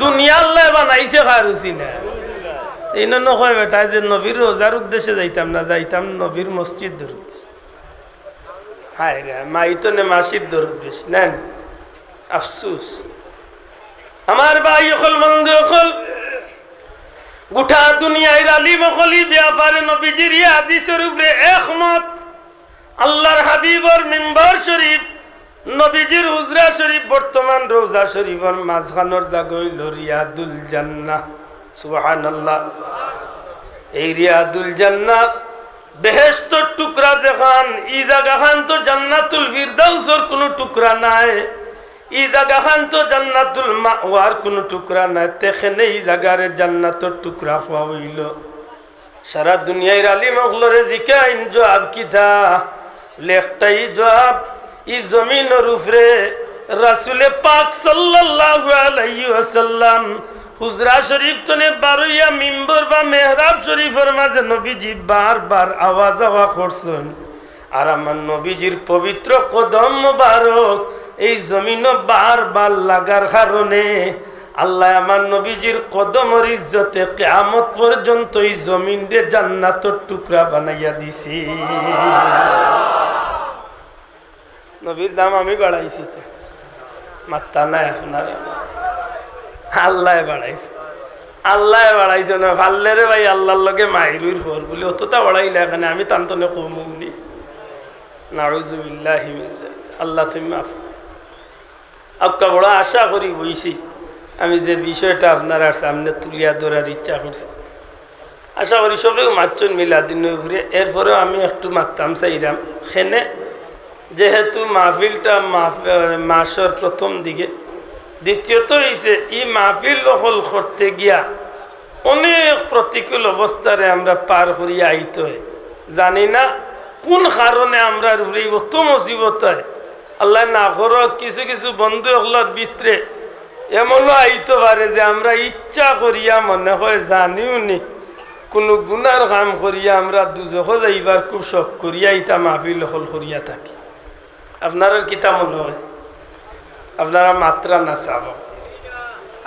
দুনিয়া আল্লাহ বানাইছে খারুসি না এই নয় বেটা যে নবীর রোজার উদ্দেশ্যে যাইতাম না, যাইতাম নবীর মসজিদ দরুদ। হায় রে মাই তো নে মাসির দরুদ বেশি নেন, আফসুস। আমার ভাই অকল মন্দ অকল গোটা দুনিয়ার আলিম অকলি ব্যাপারে নবীজির হাদিসের উপরে একমত। আল্লাহর হাবিবর মিম্বার শরীফ, নবীজির হুজরা শরীফ, বর্তমান রোজা শরীফের মাঝখানোর জায়গা হইল রিয়াদুল জান্নাহ। সুবহানাল্লাহ। এই রিয়াদুল জান্নাহ বেহেশতর টুকরা যেখান, ই জায়গা খান তো জান্নাতুল ফিরদাউসের কোনো টুকরা নাই, ই জায়গা খান তো জান্নাতুল মাওয়ার কোনো টুকরা নাই। তেখানে এই জায়গার জান্নাতের টুকরা হওয়া হইল। সারা দুনিয়ার আলিম অগলরে জিকাইন জবাব কিতা, একটাই জবাব, ই জমিনের উপরে রাসূলে পাক সাল্লাল্লাহু আলাইহি ওয়াসাল্লাম হুজরা শরীফ তনে বারুইয়া মিম্বর বা মেহরাব শরীফের মাঝে নবীজি বারবার আওয়াজ আওয়া করছেন। আর আমার নবীজির পবিত্র কদম মোবারক এই জমিন বারবার লাগার কারণে আল্লাহ আমার নবীজির কদমের ইজ্জতে কিয়ামত পর্যন্ত এই জমিনে জান্নাতের টুকরা বানাইয়া দিছি। নবীর দাম আমি বাড়াইছি তো, মাত্তা নাই আপনার, আল্লাহ বাড়াইছে। আল্লাহ বাড়াইছে না ভাল্লে রে ভাই, আল্লাহর লগে মাইরুর ফল বলে অতটা বাড়াইলে এখানে আমি তান্তনে কমুনি। নাউযুবিল্লাহি মিন যালিক। আল্লাহ তুমি মাফ। আক্কা বড় আশা করি বইছি আমি যে বিষয়টা আপনার সামনে তুলিয়া ধরার ইচ্ছা করছি। আশা করি সবেও মারছেন মিলাদিনের উপরে। এরপরেও আমি একটু মারতাম চাইলাম সেনে, যেহেতু মাহফিলটা মাসের প্রথম দিকে, দ্বিতীয়ত হয়েছে ই মাহফিল দখল করতে গিয়া অনেক প্রতিকূল অবস্থারে আমরা পার করিয়া আইতে হয়। জানি না কোন কারণে আমরা অত মুসিবত হয়। আল্লাহ না করো কিছু কিছু বন্ধু হলার ভিতরে এমনও আইতে পারে যে আমরা ইচ্ছা করিয়া মনে হয় জানিও নি কোনো গুনার কাম করিয়া আমরা দুজখ যাইবার খুব শখ করিয়া ইটা মাহফিল দখল করিয়া থাকি। আপনার কিতা মনে হয়? আপনারা মাত্রা না চাব,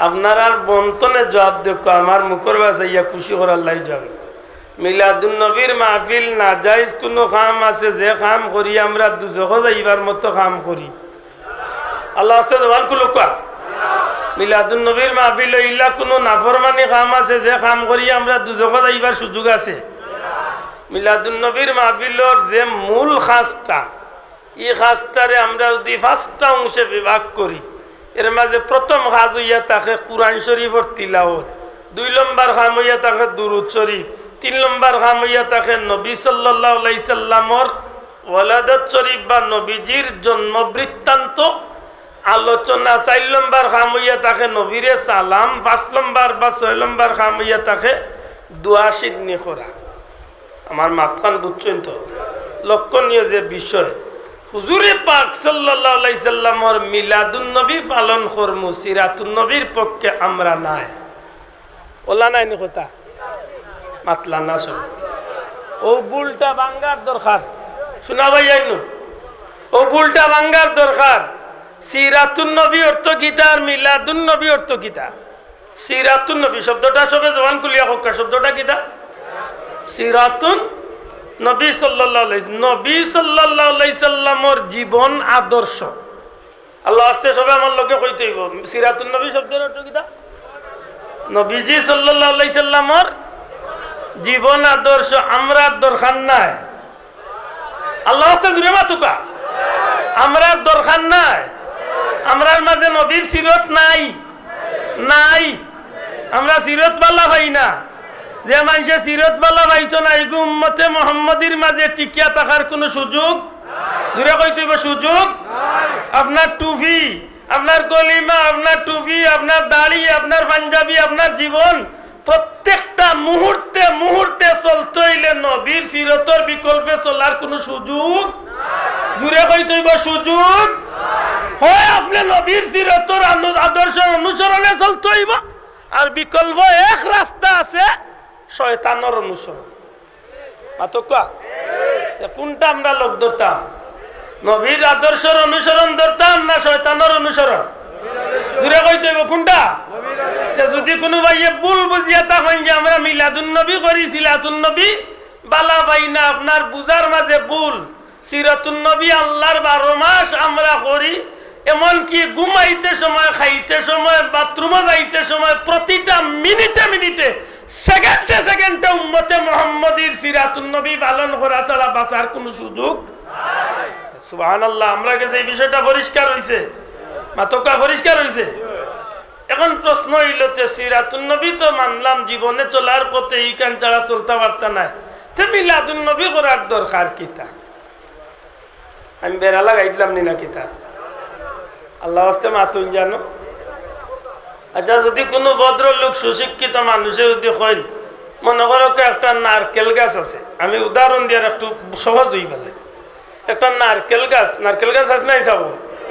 আপনারা বন্তনে জবাব দেখো, আমার মুখর বাসাইয়া খুশি করার লাই জবাব। মিলাদুন নবীর মাহফিল না যাইজ কোনো কাম আছে যে কাম করি আমরা দুজখ যাইবার মতো কাম করি? আল্লাহ আছে জবান কুলুকা। মিলাদুন নবীর মাহফিল ইল্লা কোনো নাফরমানি কাম আছে যে কাম করি আমরা দুজখ যাইবার সুযোগ আছে? মিলাদুন নবীর মাহফিলর যে মূল খাসটা, এই খাসটারে আমরা যদি 5টা অংশে বিভাগ করি, এর মাঝে প্রথম কাজ হইয়া থাকে কুরআন শরীফের তিলাওয়াত, 2 নম্বর কাম হইয়া থাকে দুরূদ শরীফ, 3 নম্বর কাম হইয়া থাকে নবী সাল্লাল্লাহু আলাইহি সাল্লামর ওয়ালাদত শরীফ বা নবীজির জন্ম বৃত্তান্ত আলোচনা, 4 নম্বর কাম হইয়া থাকে নবীরে সালাম, 5 নম্বর বা 6 নম্বর কাম হইয়া থাকে দোয়া সিদ্ধি করা। আমার মাথান বুঝছেন তো? লক্ষণীয় যে বিষয় হুজুরে পাক সাল্লাল্লাহু আলাইহি সাল্লামর মিলাদুন নবী পালন করমু, সিরাতুন নবীর পক্ষে আমরা নাই। ওলা নাই নি কথা মাতলা না সব। ও বুলটা ভাঙ্গার দরকার, শোনা ভাই আইনু, ও বুলটা ভাঙ্গার দরকার। সিরাতুন নবী অর্থ কিতা আর মিলাদুন নবী অর্থ কিতা? সিরাতুন নবী শব্দটা সবে জবান খুলিয়া হক্কা, শব্দটা কিতা? সিরাতুন নবী সাল্লাল্লাহু আলাইহি সাল্লামর জীবন আদর্শ। আল্লাহ আস্তে সবে আমার লোকে কইতে হইব সিরাতুন নবী শব্দের অর্থ কিতা? নবীজি সাল্লাল্লাহু আলাইহি সাল্লামর জীবন আদর্শ। আমরা দরকার নাই, আল্লাহ আস্তে জুড়ে মাতুকা, আমরা দরকার নাই। আমরার মাঝে নবীর সিরত নাই, নাই। আমরা সিরত বালা ভাই না, যে মানুষে সিরত বালা পাইতো না, এগু উম্মতে মুহাম্মাদির মাঝে টিকিয়া থাকার কোনো সুযোগ, দূরে কইতে হইব সুযোগ। আপনার টুপি, আপনার কলিমা, আপনার টুপি, আপনার দাড়ি, আপনার পাঞ্জাবি, আপনার জীবন প্রত্যেকটা মুহূর্তে মুহূর্তে চলতে হইলে নবীর সিরতর বিকল্পে চলার কোনো সুযোগ, দূরে কইতে হইব সুযোগ। হয় আপনি নবীর সিরতর আদর্শ অনুসরণে চলতে হইব, আর বিকল্প এক রাস্তা আছে শয়তানের অনুসরণ। কোনটা আমরা লোক ধরতাম? নবীর আদর্শের অনুসরণ ধরতাম না শয়তানের অনুসরণ? জুড়ে কইতে হইব কোনটা? যদি কোনো ভাইয়ে ভুল বুঝিয়া তখন যে আমরা মিলাদুন নবী করি, সিলাতুন নবী বালা ভাই না, আপনার বুঝার মাঝে ভুল। সিরাতুন নবী আল্লাহর 12 মাস আমরা করি, এমনকি ঘুমাইতে সময়, খাইতে সময়, বাথরুমে যাইতে সময়, প্রতিটা মিনিটে মিনিটে, সেকেন্ডে সেকেন্ডে উম্মতে মুহাম্মদীর সিরাতুন নবী পালন করা ছাড়া বাঁচার কোনো সুযোগ নাই। সুবহানাল্লাহ। আমরা কাছে এই বিষয়টা পরিষ্কার হইছে, মাতকা পরিষ্কার হইছে। এখন প্রশ্ন হইল, সিরাতুন নবী তো মানলাম, জীবনে চলার পথে এইখান ছাড়া চলতে পারতা নাই, তো মিলাদুন নবী করার দরকার কিতা? আমি বেড়া লাগাইলাম নি না কিতা? আল্লাহ হস্তে মাতুন জানো। আচ্ছা, যদি কোনো ভদ্রলোক সুশিক্ষিত মানুষে যদি হয়, মনে করো একটা নারকেল গাছ আছে, আমি উদাহরণ দিয়ে একটু সহজ হই বলে, একটা নারকেল গাছ আছে নাই চাব,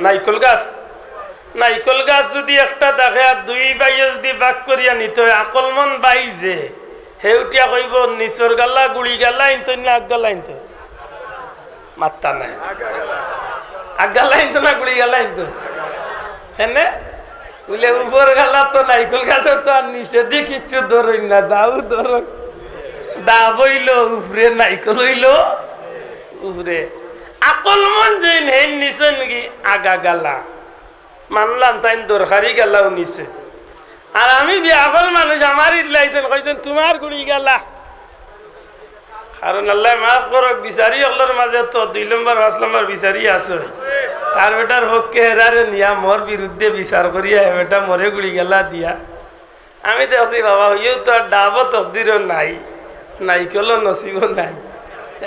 নাইকল গাছ যদি একটা দেখে আর দুই বাইয়ে যদি বাক করিয়া নিতে হয়, আকল মন বাই যে হেউটিয়া কইব নিচর গাল্লা গুড়ি গাল্লা ইনতো না আগগাল্লা ইনতো, মাত্তা নাই, আগগাল্লা ইনতো না গুড়ি গাল্লা ইনতো, হেনে বলে উপর গাল্লা তো নাইকল গাছের তো আর নিচে দিয়ে কিচ্ছু ধরই না, দাও ধর দা বইল উপরে, নাইকল হইল উপরে, আকল মন যে নেই নিচে নাকি আগা গালা মানলাম, তাই দরকারি গেলাও নিচে। আর আমি বিয়াকল মানুষ আমার ইলাইছেন, কইছেন তোমার গুড়ি গেলা, কারণ আল্লাহ মাফ করক, বিচারি হলোর মাঝে তো 2 নম্বর 5 নম্বর বিচারি আছে, তার বেটার পক্ষে হেরারে নিয়া মোর বিরুদ্ধে বিচার করিয়া বেটা মরে গুড়ি গেলা দিয়া। আমি দেখছি বাবা হইও তো আর ডাবো তকদিরও নাই, নাইকলও নসিব নাই,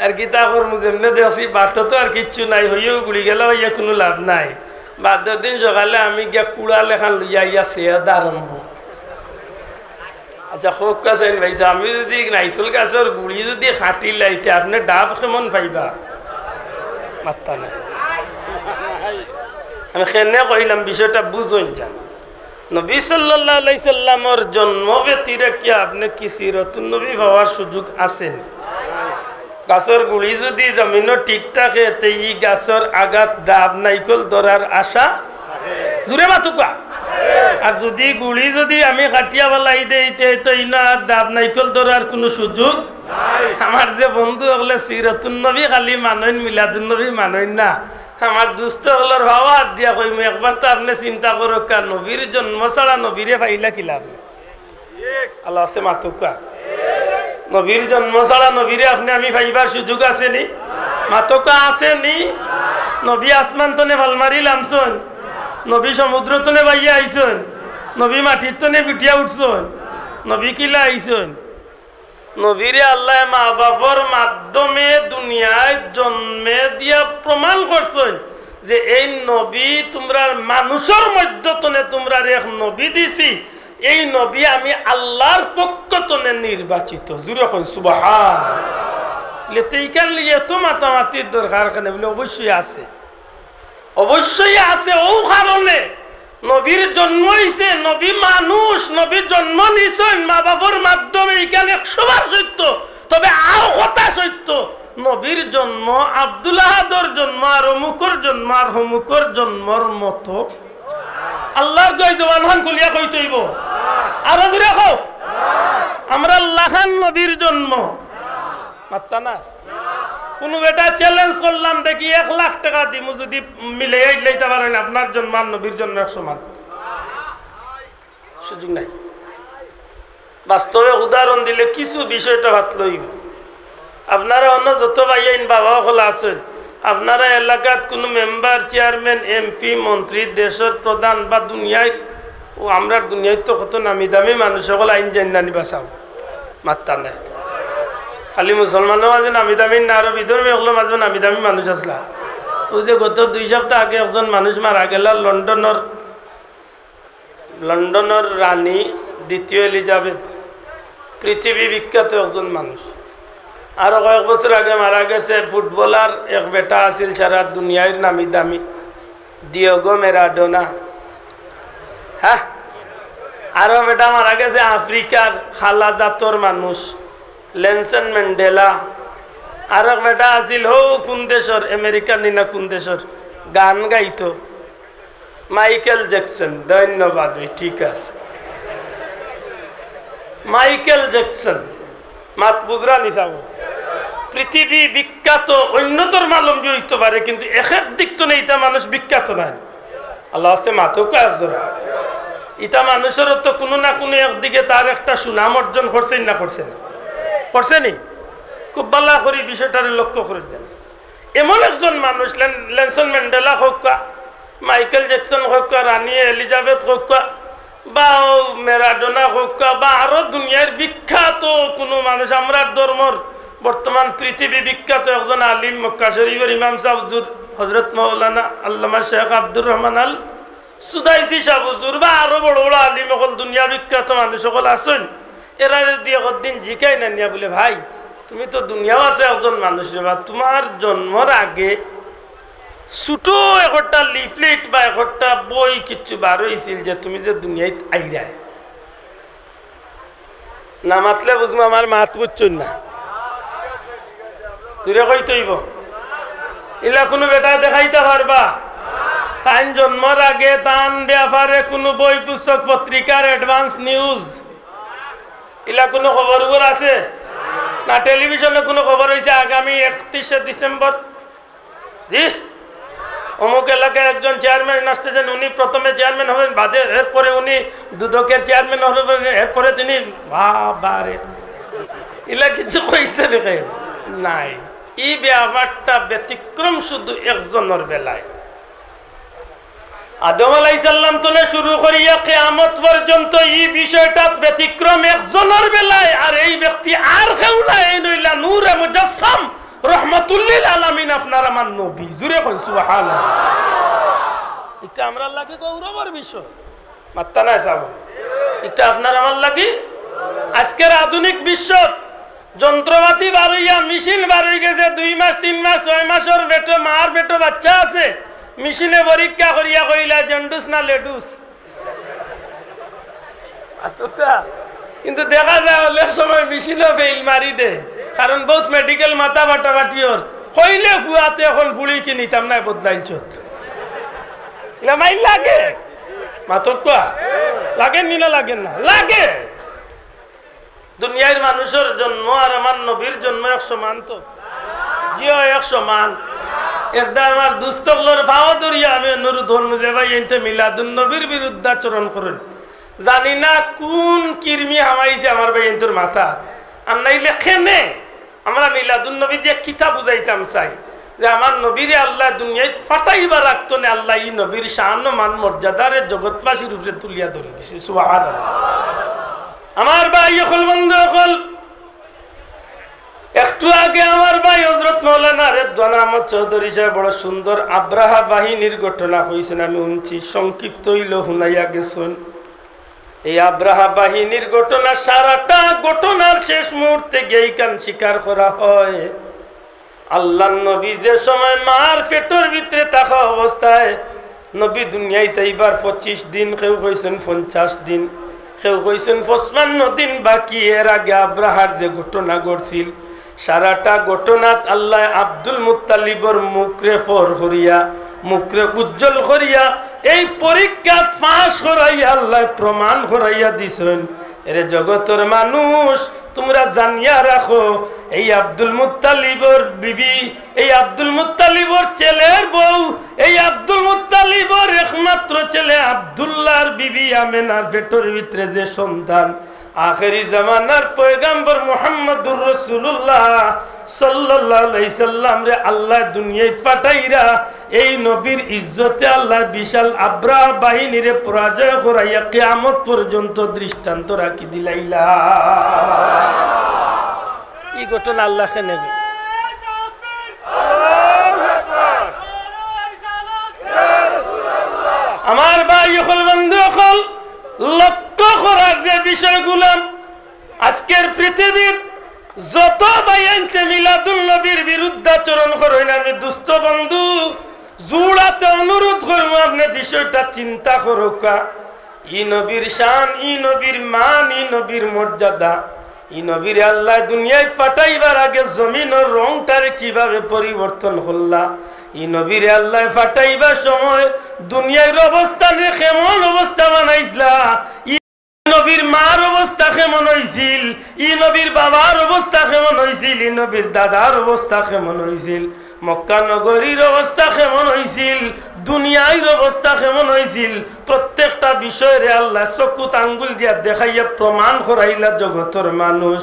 আর কিতা করবো, যেমনি দেখছি বাটো তো আর কিচ্ছু নাই, হইও গুড়ি গেলা হইয়া কোনো লাভ নাই। বাদের দিন সকালে আমি গিয়া কুড়া লেখান লইয়া ইয়া সেয়াদা আরম্ভ। আচ্ছা হোক কাছেন ভাইসা, আমি যদি নাইকল গাছের গুড়ি যদি খাটি লাইতে, আপনি ডাব কেমন পাইবা? মাত্তা নাই। আমি কেনে কইলাম বিষয়টা বুঝুন যান। নবী সাল্লাল্লাহু আলাইহি সাল্লামের জন্ম ব্যতীত কি আপনি কি সিরাতুন নবী পাওয়ার সুযোগ আছেন? গাছের গুড়ি যদি জমিনও ঠিক থাকে, এই গাছের আঘাত ডাব নাইকল ধরার আশা জুড়ে মাতুকা। আর যদি গুড়ি যদি আমি কাটিয়া বেলাই দিতে, তো ইনা ডাব নাইকল ধরার কোনো সুযোগ। আমার যে বন্ধু হলে সিরাতুন নবী খালি মানইন, মিলাদুন নবী মানইন না, আমার দুস্থ হলোর ভাবা দিয়া কইম, একবার তো আপনি চিন্তা করো, নবীর জন্ম ছাড়া নবীরে পাইলা কি লাভ? আল্লাহ আছে মাতুকা। নবীর জন্ম ছাড়া নবীরে আপনি আমি পাইবার সুযোগ আসেনি? মাতকা আসেনি? নবী আসমান তনে ভালমারি লামছন, নবী সমুদ্র তনে বাইয়া আইসন, নবী মাটির তনে পিটিয়া উঠছন, নবী কিলা আইসন? নবীরে আল্লাহ মা বাপর মাধ্যমে দুনিয়ায় জন্মে দিয়া প্রমাণ করছেন যে এই নবী তোমরা মানুষের মধ্যতনে তোমরা এক নবী দিছি, এই নবী আমি আল্লাহর পক্ষ তনে নির্বাচিত। জুড়ে কই সুবহান। লেতেইকার লিয়ে তো মাতামাতির দরকার কেন বলে? অবশ্যই আছে, অবশ্যই আছে। ও কারণে নবীর জন্ম হইছে, নবী মানুষ, নবীর জন্ম নিছেন মা বাবার মাধ্যমে, এখানে 100বার সত্য। তবে আও কথা সত্য, নবীর জন্ম, আব্দুল্লাহ আদর জন্ম, আর অমুকর জন্ম, আর হমুকর জন্মর মতো আল্লাহর জয় জবানহান খুলিয়া কইতে হইব। আরো জোরে কও, আমরা লাখান নবীর জন্ম মাত্তা না। কোন বেটা চ্যালেঞ্জ করলাম, দেখি 1 লাখ টাকা দিমু যদি মিলে লইতে পারেন আপনার জন্ম আর নবীর জন্ম 100 মান, সুযোগ নাই। বাস্তবে উদাহরণ দিলে কিছু বিষয়টা ভাত লইব। আপনারা অন্য যত ভাইয়াইন বাবা হল আছেন, আপনারা এলাকাত কোনো মেম্বার, চেয়ারম্যান, এমপি, মন্ত্রী, দেশের প্রধান বা দুনিয়ায়, ও আমরা দুনিয়ায় তো কত নামি দামি মানুষ সকল আইন জানি বাসাও মাত্তা নাই। খালি মুসলমানও মাঝে নামি দামি না, আরো বিধর্মী হলো মাঝে নামি দামি মানুষ আসলা। ও যে গত 2 সপ্তাহ আগে একজন মানুষ মারা গেল, লন্ডনের রানী দ্বিতীয় এলিজাবেথ, পৃথিবী বিখ্যাত একজন মানুষ। আরো কয়েক বছর আগে মারা গেছে ফুটবলার এক বেটা আছিল সারা দুনিয়ার নামি দামি, ডিয়েগো ম্যারাডোনা। হ্যাঁ, আরো বেটা মারা গেছে আফ্রিকার খালা জাতর মানুষ, নেলসন ম্যান্ডেলা। আর এক বেটা আছিল হো কোন দেশর, আমেরিকার নিনা কোন দেশর, গান গাইতো। মাইকেল জ্যাকসন, ধন্যবাদ, ঠিক আছে। মাইকেল জ্যাকসন মাত বুঝরা নিসাব পৃথিবী বিখ্যাত, অন্যতর মালুম হইতে পারে, কিন্তু এক দিক তো নেই, মানুষ বিখ্যাত নাই। আল্লাহ আছে মাথক একজোড়া ইটা মানুষের তো কোনো না কোনো একদিকে তার একটা সুনাম অর্জন করছেন না করছেন, করছেনি? খুব ভালো করে বিষয়টার লক্ষ্য করে দেন। এমন একজন মানুষ, নেলসন ম্যান্ডেলা হোক, মাইকেল জ্যাকসন হোক, রানী এলিজাবেথ হোক, বা ম্যারাডোনা হোক, বা আরো দুনিয়ার বিখ্যাত কোনো মানুষ, আমরা ধর্মর বর্তমান পৃথিবী বিখ্যাত একজন আলিম, মক্কা শরীফের ইমাম সাহেব হুজুর হযরত মাওলানা আল্লামা শেখ আব্দুর রহমান আল সুদাইসি সাহেব হুজুর, বা আরো বড় বড় আলিম সকল, দুনিয়া বিখ্যাত মানুষ সকল আছেন। এরা যদি একদিন জিকাই না নিয়া বলে, ভাই তুমি তো দুনিয়াও আছে একজন মানুষ, বা তোমার জন্মর আগে ছোটো একটা লিফলেট বা একটা বই কিচ্ছু বার হয়েছিল যে তুমি যে দুনিয়ায় আইরায়, না মাতলে বুঝবো আমার মাত বুঝছই না, তুই কই তৈব এলা কোনো বেটা দেখাইতে পারবা? তাই জন্মর আগে তান ব্যাপারে কোনো বই পুস্তক পত্রিকার অ্যাডভান্স নিউজ এলা কোনো খবর আছে না? টেলিভিশনে কোনো খবর হয়েছে আগামী 31শে ডিসেম্বর জি অমুক এলাকায় একজন চেয়ারম্যান আসতেছেন, উনি প্রথমে চেয়ারম্যান হবেন, বাদে এরপরে উনি দুদকের চেয়ারম্যান হবেন, এরপরে তিনি বাবারে এলা কিছু কইছে দেখে নাই। এই ব্যাপারটা ব্যতিক্রম শুধু একজনের বেলায়। আদম আলাইহিস সালাম থেকে শুরু করিয়া কিয়ামত পর্যন্ত এই বিষয়টা ব্যতিক্রম একজনের বেলায়, আর এই ব্যক্তি আর কেউ নাই, নইলা নূরে মুজাসসাম রহমাতুল লিল আলামিন, আপনার আমার নবী। জুরে কই সুবহানাল্লাহ। এটা আমরা লাগে গৌরবের বিষয়, মাত্তা নাই সাহেব, এটা আপনার আমার লাগে আজকের আধুনিক বিশ্ব যন্ত্রপাতি বার হইয়া মেশিন বার হয়ে গেছে, 2 মাস 3 মাস 6 মাসের পেটে মার পেটে বাচ্চা আছে, মেশিনে পরীক্ষা করিয়া কইলা জন্ডুস না লেডুস, কিন্তু দেখা যায় অনেক সময় মেশিনও ফেল মারি দে, কারণ বহুত মেডিকেল মাথা বাটাবাটিওর কইলে ফুয়াতে এখন ফুড়ি কিনিতাম না বদলাইছ মাইল লাগে মাতক লাগেন নি না লাগেন না লাগে। দুনিয়ার মানুষের জন্ম আর আমার নবীর জন্ম 100 মান, তো জিও 100 মান। একদা আমার দুস্থগুলোর ভাও ধরিয়া আমি অনুরোধ হল যে ভাই এতে মিলাদুন নবীর বিরুদ্ধাচরণ করেন, জানি না কোন কিরমি হামাইছে আমার ভাই এন্তর মাথা, আর নাইলে খেনে আমরা মিলাদুন নবী দিয়ে কিতা বুঝাইতাম চাই যে আমার নবীরে আল্লাহ দুনিয়ায় ফাটাইবা রাখতো না, আল্লাহ এই নবীর শান মান মর্যাদারে জগৎবাসীর উপরে তুলিয়া ধরে দিছে। সুবহানাল্লাহ। আমার ভাই হল বন্ধু হল, একটু আগে আমার ভাই হযরত মাওলানা রেদওয়ান আহমদ চৌধুরী সাহেব বড় সুন্দর আব্রাহা বাহিনীর ঘটনা হয়েছেন, আমি শুনছি, সংক্ষিপ্ত হইল হুনাইয়া গেছেন। এই আব্রাহা বাহিনীর ঘটনা, সারাটা ঘটনার শেষ মুহূর্তে গেইকান স্বীকার করা হয় আল্লাহ নবী যে সময় মার পেটের ভিতরে থাকা অবস্থায়, নবী দুনিয়ায় তাইবার 25 দিন, কেউ কইছেন 50 দিন, কেউ কইছেন 55 দিন বাকি। এর আগে আব্রাহার যে ঘটনা ঘটছিল, সারাটা ঘটনাত আল্লাহ আব্দুল মুত্তালিবর মুখরে ফর করিয়া, মুখরে উজ্জ্বল করিয়া, এই পরীক্ষা পাস করাইয়া আল্লাহ প্রমাণ করাইয়া দিছেন, এরে জগতের মানুষ তোমরা জানিয়া রাখো, এই আব্দুল মুত্তালিবর বিবি, এই আব্দুল মুত্তালিবর ছেলের বউ, এই আব্দুল মুত্তালিবর একমাত্র ছেলে আব্দুল্লাহর বিবি আমেনার পেটের ভিতরে যে সন্তান, আখেরি জামানার পয়গম্বর মুহাম্মদুর রাসূলুল্লাহ সাল্লাল্লাহু আলাইহি সাল্লাম রে আল্লাহ দুনিয়ায় পাঠাইরা এই নবীর ইজ্জতে আল্লাহ বিশাল আব্রাহা বাহিনীরে পরাজয় করাইয়া কিয়ামত পর্যন্ত দৃষ্টান্ত রাখি দিলাইলা। এই ঘটনা আল্লাহকে নেবে। আমার ভাই হল বন্ধু হল, লক্ষ্য করার যে বিষয়গুলো আজকের পৃথিবীর যত বাইনতে মিলাদুল নবীর বিরুদ্ধাচরণ করেন, আমি দুস্থ বন্ধু জোড়াতে অনুরোধ করবো আপনি বিষয়টা চিন্তা করুক। ই নবীর শান, ই নবীর মান, ই নবীর মর্যাদা, এই নবীরে আল্লাহ দুনিয়ায় পাঠাইবার আগে জমিনের রংটারে কিভাবে পরিবর্তন করলা, এই নবীরে আল্লাহ পাঠাইবার সময় দুনিয়ার অবস্থানে কেমন অবস্থা বানাইছিলা, নবীর মার অবস্থা কেমন হয়েছিল, ই নবীর বাবার অবস্থা কেমন হয়েছিল, ই নবীর দাদার অবস্থা কেমন হয়েছিল, মক্কা নগরীর অবস্থা কেমন হয়েছিল, দুনিয়ার অবস্থা কেমন হয়েছিল, প্রত্যেকটা বিষয়ের আল্লাহ চকুত আঙ্গুল দিয়া দেখাইয়া প্রমাণ করাইলা জগতের মানুষ।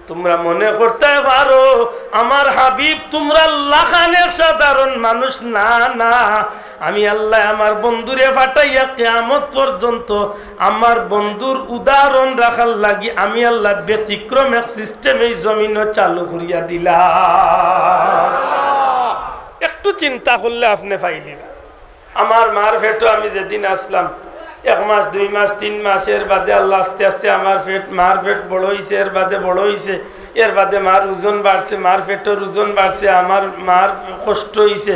তোমরা মনে করতে পারো আমার হাবিব তোমরা লাখানের সাধারণ মানুষ, না না, আমি আল্লাহ আমার বন্ধুরে ফাটাইয়া কিয়ামত পর্যন্ত আমার বন্ধুর উদাহরণ রাখার লাগি আমি আল্লাহ ব্যতিক্রম এক সিস্টেম এই জমিনও চালু করিয়া দিলাম। একটু চিন্তা করলে আপনি পাইলেন আমার মার পেটও আমি যেদিন আসলাম 1 মাস 2 মাস 3 মাসের বাদে আল্লাহ আস্তে আস্তে আমার মার পেট বড় হয়েছে, এর বাদে বড় হয়েছে, এর বাদে মার ওজন বাড়ছে, মার পেটের ওজন বাড়ছে, আমার মার কষ্ট হয়েছে,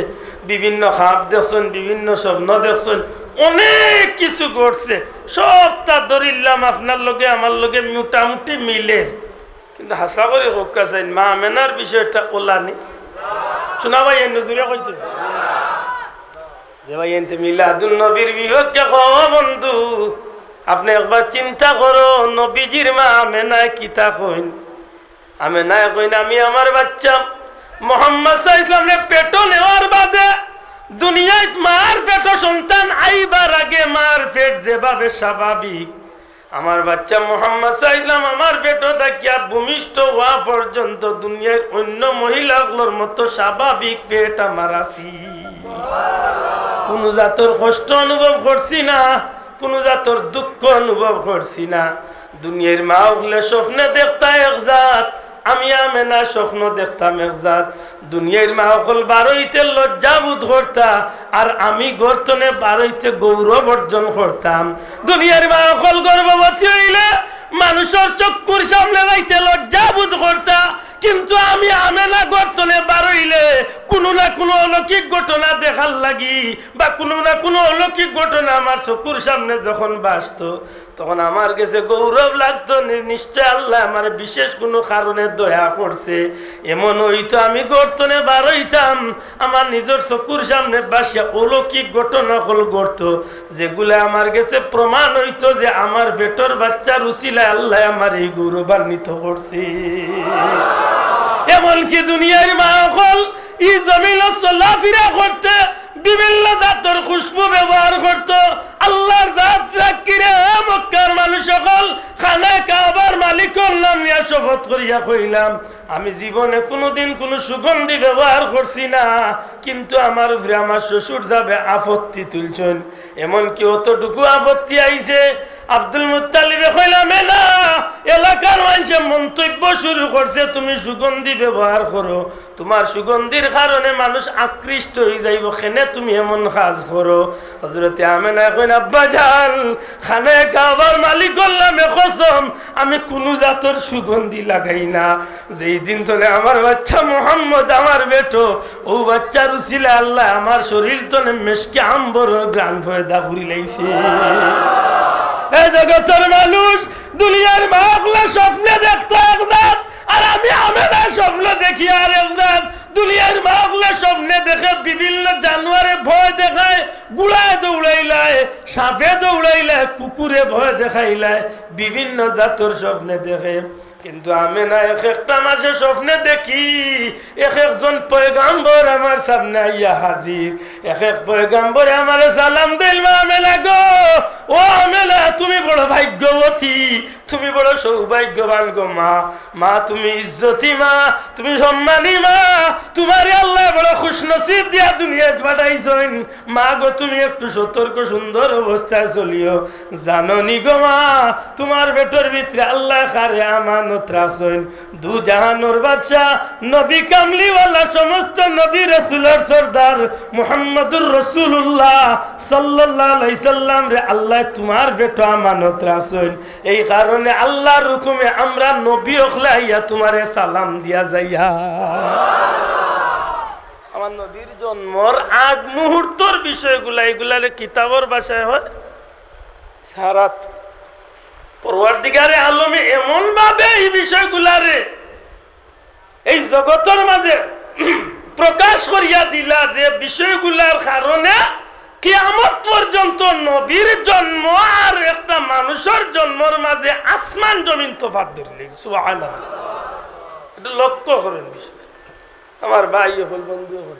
বিভিন্ন খাপ দেখছেন, বিভিন্ন স্বপ্ন দেখছেন, অনেক কিছু ঘটছে, সবটা ধরিলাম আপনার লগে আমার লগে মোটামুটি মিলে। কিন্তু হাসা করে হোক চাই মা আমেনার বিষয়টা ওলানি শোনা ভাই নজরে কইতে যে ভাই এনতে মিলাদুন নবীর বিপক্ষে কও বন্ধু, আপনি একবার চিন্তা করো নবীজির মা আমেনা কিতা কইন, আমেনা কইন আমি আমার বাচ্চা মুহাম্মদ সাল্লাল্লাহু আলাইহি ওয়াসাল্লামের পেট নেওয়ার বাদে দুনিয়ায় মার পেট সন্তান আইবার আগে মার পেট যেভাবে স্বাভাবিক, আমার বাচ্চা মুহাম্মদ সাল্লাল্লাহু আমার পেটও থাকিয়া ভূমিষ্ঠ হওয়া পর্যন্ত দুনিয়ার অন্য মহিলাগুলোর মতো স্বাভাবিক পেট আমার আছি। কোন জাতর কষ্ট অনুভব করছি না, কোন জাতর দুঃখ অনুভব করছি না। দুনিয়ার মা হলে স্বপ্নে দেখতা এক জাত, আমি আমেনা স্বপ্ন দেখতাম এক জাত। দুনিয়ার মা হল বারোইতে লজ্জা বোধ করতা, আর আমি গর্তনে বারোইতে গৌরব অর্জন করতাম। দুনিয়ার মা হল গর্ভবতী হইলে মানুষের চক্ষুর সামনে যাইতে লজ্জা বোধ করতা, কিন্তু আমি আমেনা গর্তনে বারইলে কোনো না কোনো অলৌকিক ঘটনা দেখার লাগি বা কোনো না কোনো অলৌকিক ঘটনা আমার চকুর সামনে যখন বাসতো তখন আমার কাছে গৌরব লাগতো, নিশ্চয় আল্লাহ আমার বিশেষ কোনো কারণে দয়া করছে। এমন হইতো আমি গর্তনে বারইতাম, আমার নিজের চকুর সামনে বাসিয়া অলৌকিক ঘটনা হল ঘটত, যেগুলো আমার কাছে প্রমাণ হইতো যে আমার পেটর বাচ্চার উসিলায় আল্লাহ আমার এই গৌরবান্বিত করছে। এমনকি দুনিয়ার মা হল ই জমিন চলাফেরা করতে বিভিন্ন জাতের খুশবু ব্যবহার করত। আল্লাহর জাত রাখিরে মক্কার মানুষ সকল খানা কাবার মালিকের নাম নিয়ে শপথ করিয়া কইলাম আমি জীবনে কোনোদিন কোনো সুগন্ধি ব্যবহার করছি না, কিন্তু আমার উপরে আমার শ্বশুর যাবে আপত্তি তুলছেন। এমনকি অতটুকু আপত্তি আইছে আব্দুল মুত্তালিবে কইলাম না, এলাকার মানুষে মন্তব্য শুরু করছে তুমি সুগন্ধি ব্যবহার করো, তোমার সুগন্ধির কারণে মানুষ আকৃষ্ট হয়ে যাইব, কেনে তুমি এমন কাজ করো। হযরতে আমেনা কইন আব্বা জান খানে কাবার মালিক নামে কসম আমি কোন জাতের সুগন্ধি লাগাই না। যেই দিন ধরে আমার বাচ্চা মুহাম্মদ আমার বেটো ও বাচ্চার উসিলা আল্লাহ আমার শরীর তনে মেশকে আম্বর গ্রান ফয়দা ঘুরি লাইছে। এই জগতের মানুষ দুনিয়ার মাগুলা স্বপ্নে দেখতো এক জাত, আর আমি আমেনা স্বপ্ন দেখি আর এক জাত। দুনিয়ার মাগুলা স্বপ্নে দেখে বিভিন্ন জানোয়ারে ভয় দেখায়, গুড়ায় দৌড়াইলায়, সাপে দৌড়াইলায়, কুকুরে ভয় দেখাইলায়, বিভিন্ন জাতর স্বপ্নে দেখে। কিন্তু আমি না এক একটা মাসে স্বপ্নে দেখি এক একজন পয়গাম্বর আমার সামনে আইয়া হাজির। এক এক পয়গাম্বর আমার সালাম দিল, আমেনা গো, ও আমেনা তুমি বড় ভাগ্যবতী, তুমি বড় সৌভাগ্যবান গো মা, মা তুমি ইজ্জতি মা, তুমি সম্মানী মা, তোমার আল্লাহ বড় খুশনসিব দিয়া দুনিয়ায় পাঠাইছেন। মা গো তুমি একটু সতর্ক সুন্দর অবস্থায় চলিও, জাননি গো মা তোমার পেটের ভিতরে আল্লাহ কারে আমানত রাখছেন। দু জাহানোর বাদশা নবী কামলিওয়ালা সমস্ত নবী রাসূলের সরদার মুহাম্মদুর রাসূলুল্লাহ সাল্লাল্লাহু আলাইহি সাল্লাম রে আল্লাহ তোমার পেট আমানত রাখছেন। এই কারণে আল্লাহর হুকুমে আমরা নবী ওখলাইয়া তোমারে সালাম দিয়া যাইয়া। আমার নবীর জন্মর আগ মুহূর্তর বিষয়গুলা এগুলা কিতাবের ভাষায় হয় সারাত। পরওয়ারদিগারে আলমে এমন ভাবে এই বিষয়গুলারে এই জগতের মাঝে প্রকাশ করিয়া দিলা যে বিষয়গুলার কারণে কিয়ামত পর্যন্ত নবীর জন্ম আর একটা মানুষের জন্মের মাঝে আসমান জমিন তফাৎ ধরলেন। সুবহানাল্লাহ, এটা লক্ষ্য করেন বিষয়। আমার ভাই হল, বন্ধু হল,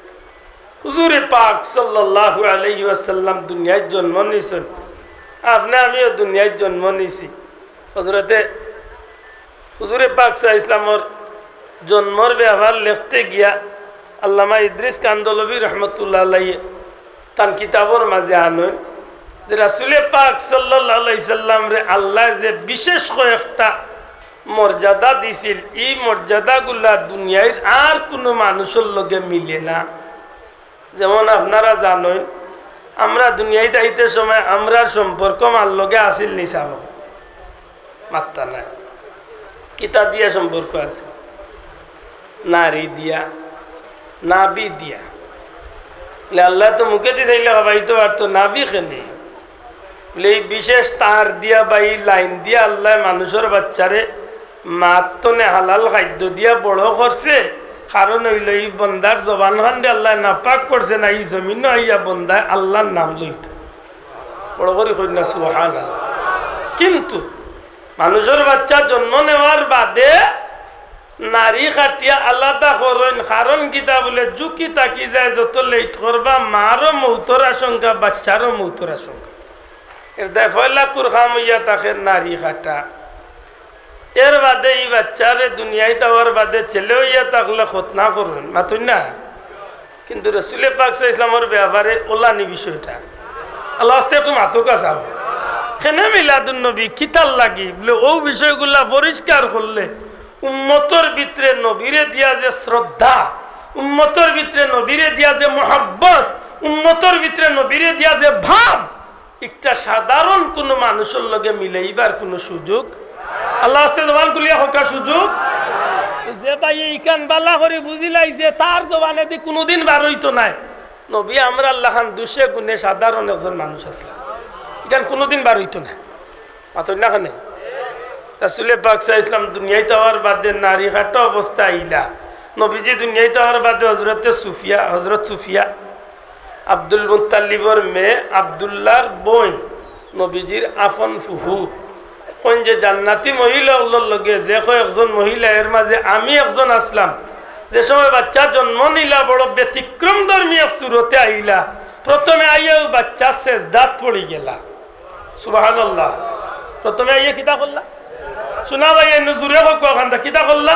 হুজুরে পাক সাল্লাল্লাহু আলাইহি ওয়াসাল্লাম দুনিয়ায় জন্ম নিয়েছেন, আপনি আমিও দুনিয়ায় জন্ম নিয়েছি। হুজুরে পাক সাল্লাল্লাহু আলাইহি ইসলামের জন্মর ব্যবহার লিখতে গিয়া আল্লামা ইদ্রিস কান্দলবী রহমতুল্লাহ আলাইহি তান কিতাবর মাঝে আনেন যে রাসূলে পাক সাল্লাল্লাহু আলাইহি সাল্লাম রে আল্লাহ যে বিশেষ কয়েকটা মর্যাদা দিছিল, এই মর্যাদাগুলা দুনিয়ার আর কোনো মানুষের লগে মিলে না। যেমন আপনারা জানেন, আমরা দুনিয়ায় আইতে সময় আমরার সম্পর্ক মার লগে আসিল নি? সাহ মাত্তা নাই। কিতা দিয়া সম্পর্ক আছে? নারী দিয়া, নাবি দিয়া। আল্লাহ তো মুখে দিয়ে চাইলে হবাইতে পারতো, নাবি খেনে বলে এই বিশেষ তার দিয়া বা এই লাইন দিয়া আল্লাহ মানুষের বাচ্চারে মাতনে হালাল খাদ্য দিয়া বড় করছে। কারণ হইল এই বন্দার জবান খান্ডে আল্লাহ নাপাক করছে না, এই জমিন আইয়া বন্দায় আল্লাহর নাম লইত বড় করে কন্যা সুবহানাল্লাহ। কিন্তু মানুষের বাচ্চা জন্ম নেওয়ার বাদে নারী খাটিয়া আলাদা করেন, কারণ কিতা বলে ঝুঁকি তাকি যায় যত লেট করবা মারও মৌতর আশঙ্কা, বাচ্চারও মৌতর আশঙ্কা। এর দেয় ফয়লা কুরখাম হইয়া তাকে নারী খাটা। এর বাদে এই বাচ্চারে দুনিয়ায় যাওয়ার বাদে ছেলে হইয়া থাকলে খতনা করবেন মাতুন না। কিন্তু রাসূলে পাক সাল্লাল্লাহু আলাইহি ইসলামের ব্যাপারে ওলানি বিষয়টা আল্লাহ আস্তে একটু মাতুকা চাও কেনে মিলাদুন নবী কিতাল লাগি বলে ও বিষয়গুলা পরিষ্কার করলে উম্মতর ভিতরে নবীরে দিয়া যে শ্রদ্ধা, উম্মতর ভিতরে নবীরে দিয়া যে মোহাব্বত, উম্মতর ভিতরে নবীরে দিয়া যে ভাব, একটা সাধারণ কোনো মানুষের লগে মিলাইবার কোনো সুযোগ আল্লাহ আস্তে জবান খুলিয়া হকার সুযোগ যে ভাই এইখান বালা করে বুঝিলাই যে তার জবানে দিয়ে কোনোদিন বার হইতো নাই। নবী আমরা আল্লাহ খান দুশে গুণে সাধারণ একজন মানুষ আসলাম, এখান কোনোদিন বার হইতো না মাতই না খানে। রাসূলে পাক সাল্লাল্লাহু আলাইহি ইসলাম দুনিয়ায় যাওয়ার বাদে নারী হাঁটা অবস্থা আইলা। নবীজি দুনিয়ায় যাওয়ার বাদে হযরত সুফিয়া আব্দুল মুত্তালিবর মেয়ে আব্দুল্লাহর বোন, নবীজির আপন ফুফু, কোন যে জান্নাতি মহিলা ওগুলোর লগে যে কয়েকজন মহিলা এর মাঝে আমি একজন আসলাম। যে সময় বাচ্চা জন্ম নিলা বড় ব্যতিক্রম ধর্মী এক সুরতে আইলা। প্রথমে আইয়া বাচ্চা সেজদাত পড়ি গেলা। সুবহানাল্লাহ। প্রথমে আইয়া কিতা করলা? শোনা ভাই জুড়ে হোক ওখানটা কিতা করলা?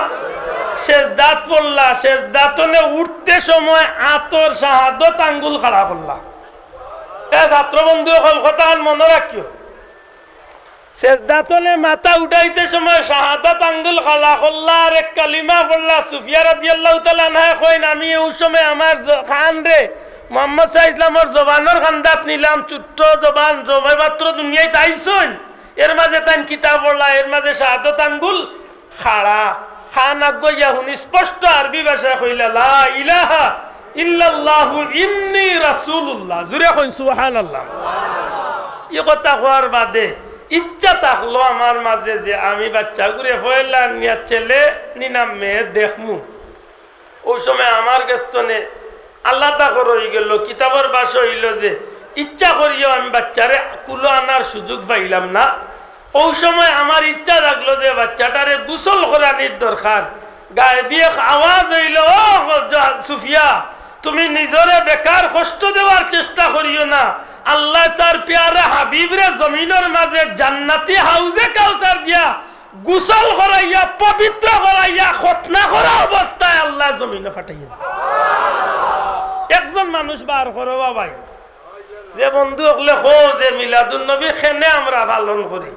সেজদাত পড়লা। সেজদাতনে উঠতে সময় আতর শাহাদত আঙ্গুল খাড়া করলা। ছাত্র বন্ধু কথা মনে রাখিও, সেজদাতনে মাথা উঠাইতে সময় শাহাদাত আঙ্গুল খালা করলা আর এক কালিমা পড়লা। সুফিয়া রাদিয়াল্লাহু তাআলা আনহা কইন আমি ওই সময় আমার খান রে মুহাম্মদ সাল্লাল্লাহু আলাইহি ওয়াসাল্লামের জবানের খান্দাত নিলাম, ছোট্ট জবান জবাই মাত্র দুনিয়ায় তাইছন। এর মাঝে তাই কিতাব পড়লা, এর মাঝে শাহাদাত আঙ্গুল খাড়া। খান আজ্ঞা শুনি স্পষ্ট আরবি ভাষায় কইলা লা ইলাহা ইল্লাল্লাহু ইন্নী রাসূলুল্লাহ। জুরে কইন সুবহানাল্লাহ। এই কথা হওয়ার বাদে ইচ্ছা থাকলো আমার মাঝে যে আমি বাচ্চা ঘুরে ফয়লা নিয়া ছেলে নিনাম মেয়ে দেখমু। ওই সময় আমার গেস্তনে আলাদা করে হয়ে গেল। কিতাবের বাসা হইল যে ইচ্ছা করিও আমি বাচ্চারে কুলো আনার সুযোগ পাইলাম না। ওই সময় আমার ইচ্ছা থাকলো যে বাচ্চাটারে গোসল করানির দরকার। গায়ে দিয়ে আওয়াজ হইল, ও সুফিয়া তুমি নিজরে বেকার কষ্ট দেওয়ার চেষ্টা করিও না। আল্লাহ তার প্যারা হাবিবরে জমিনের মাঝে জান্নাতি হাউজে কাউসার দিয়া গোসল করাইয়া পবিত্র করাইয়া খতনা করা অবস্থায় আল্লাহ জমিনে ফাটাইয়া একজন মানুষ বার করো বাবাই। যে বন্ধু হলে হো যে মিলাদুন নবী খেনে আমরা পালন করি,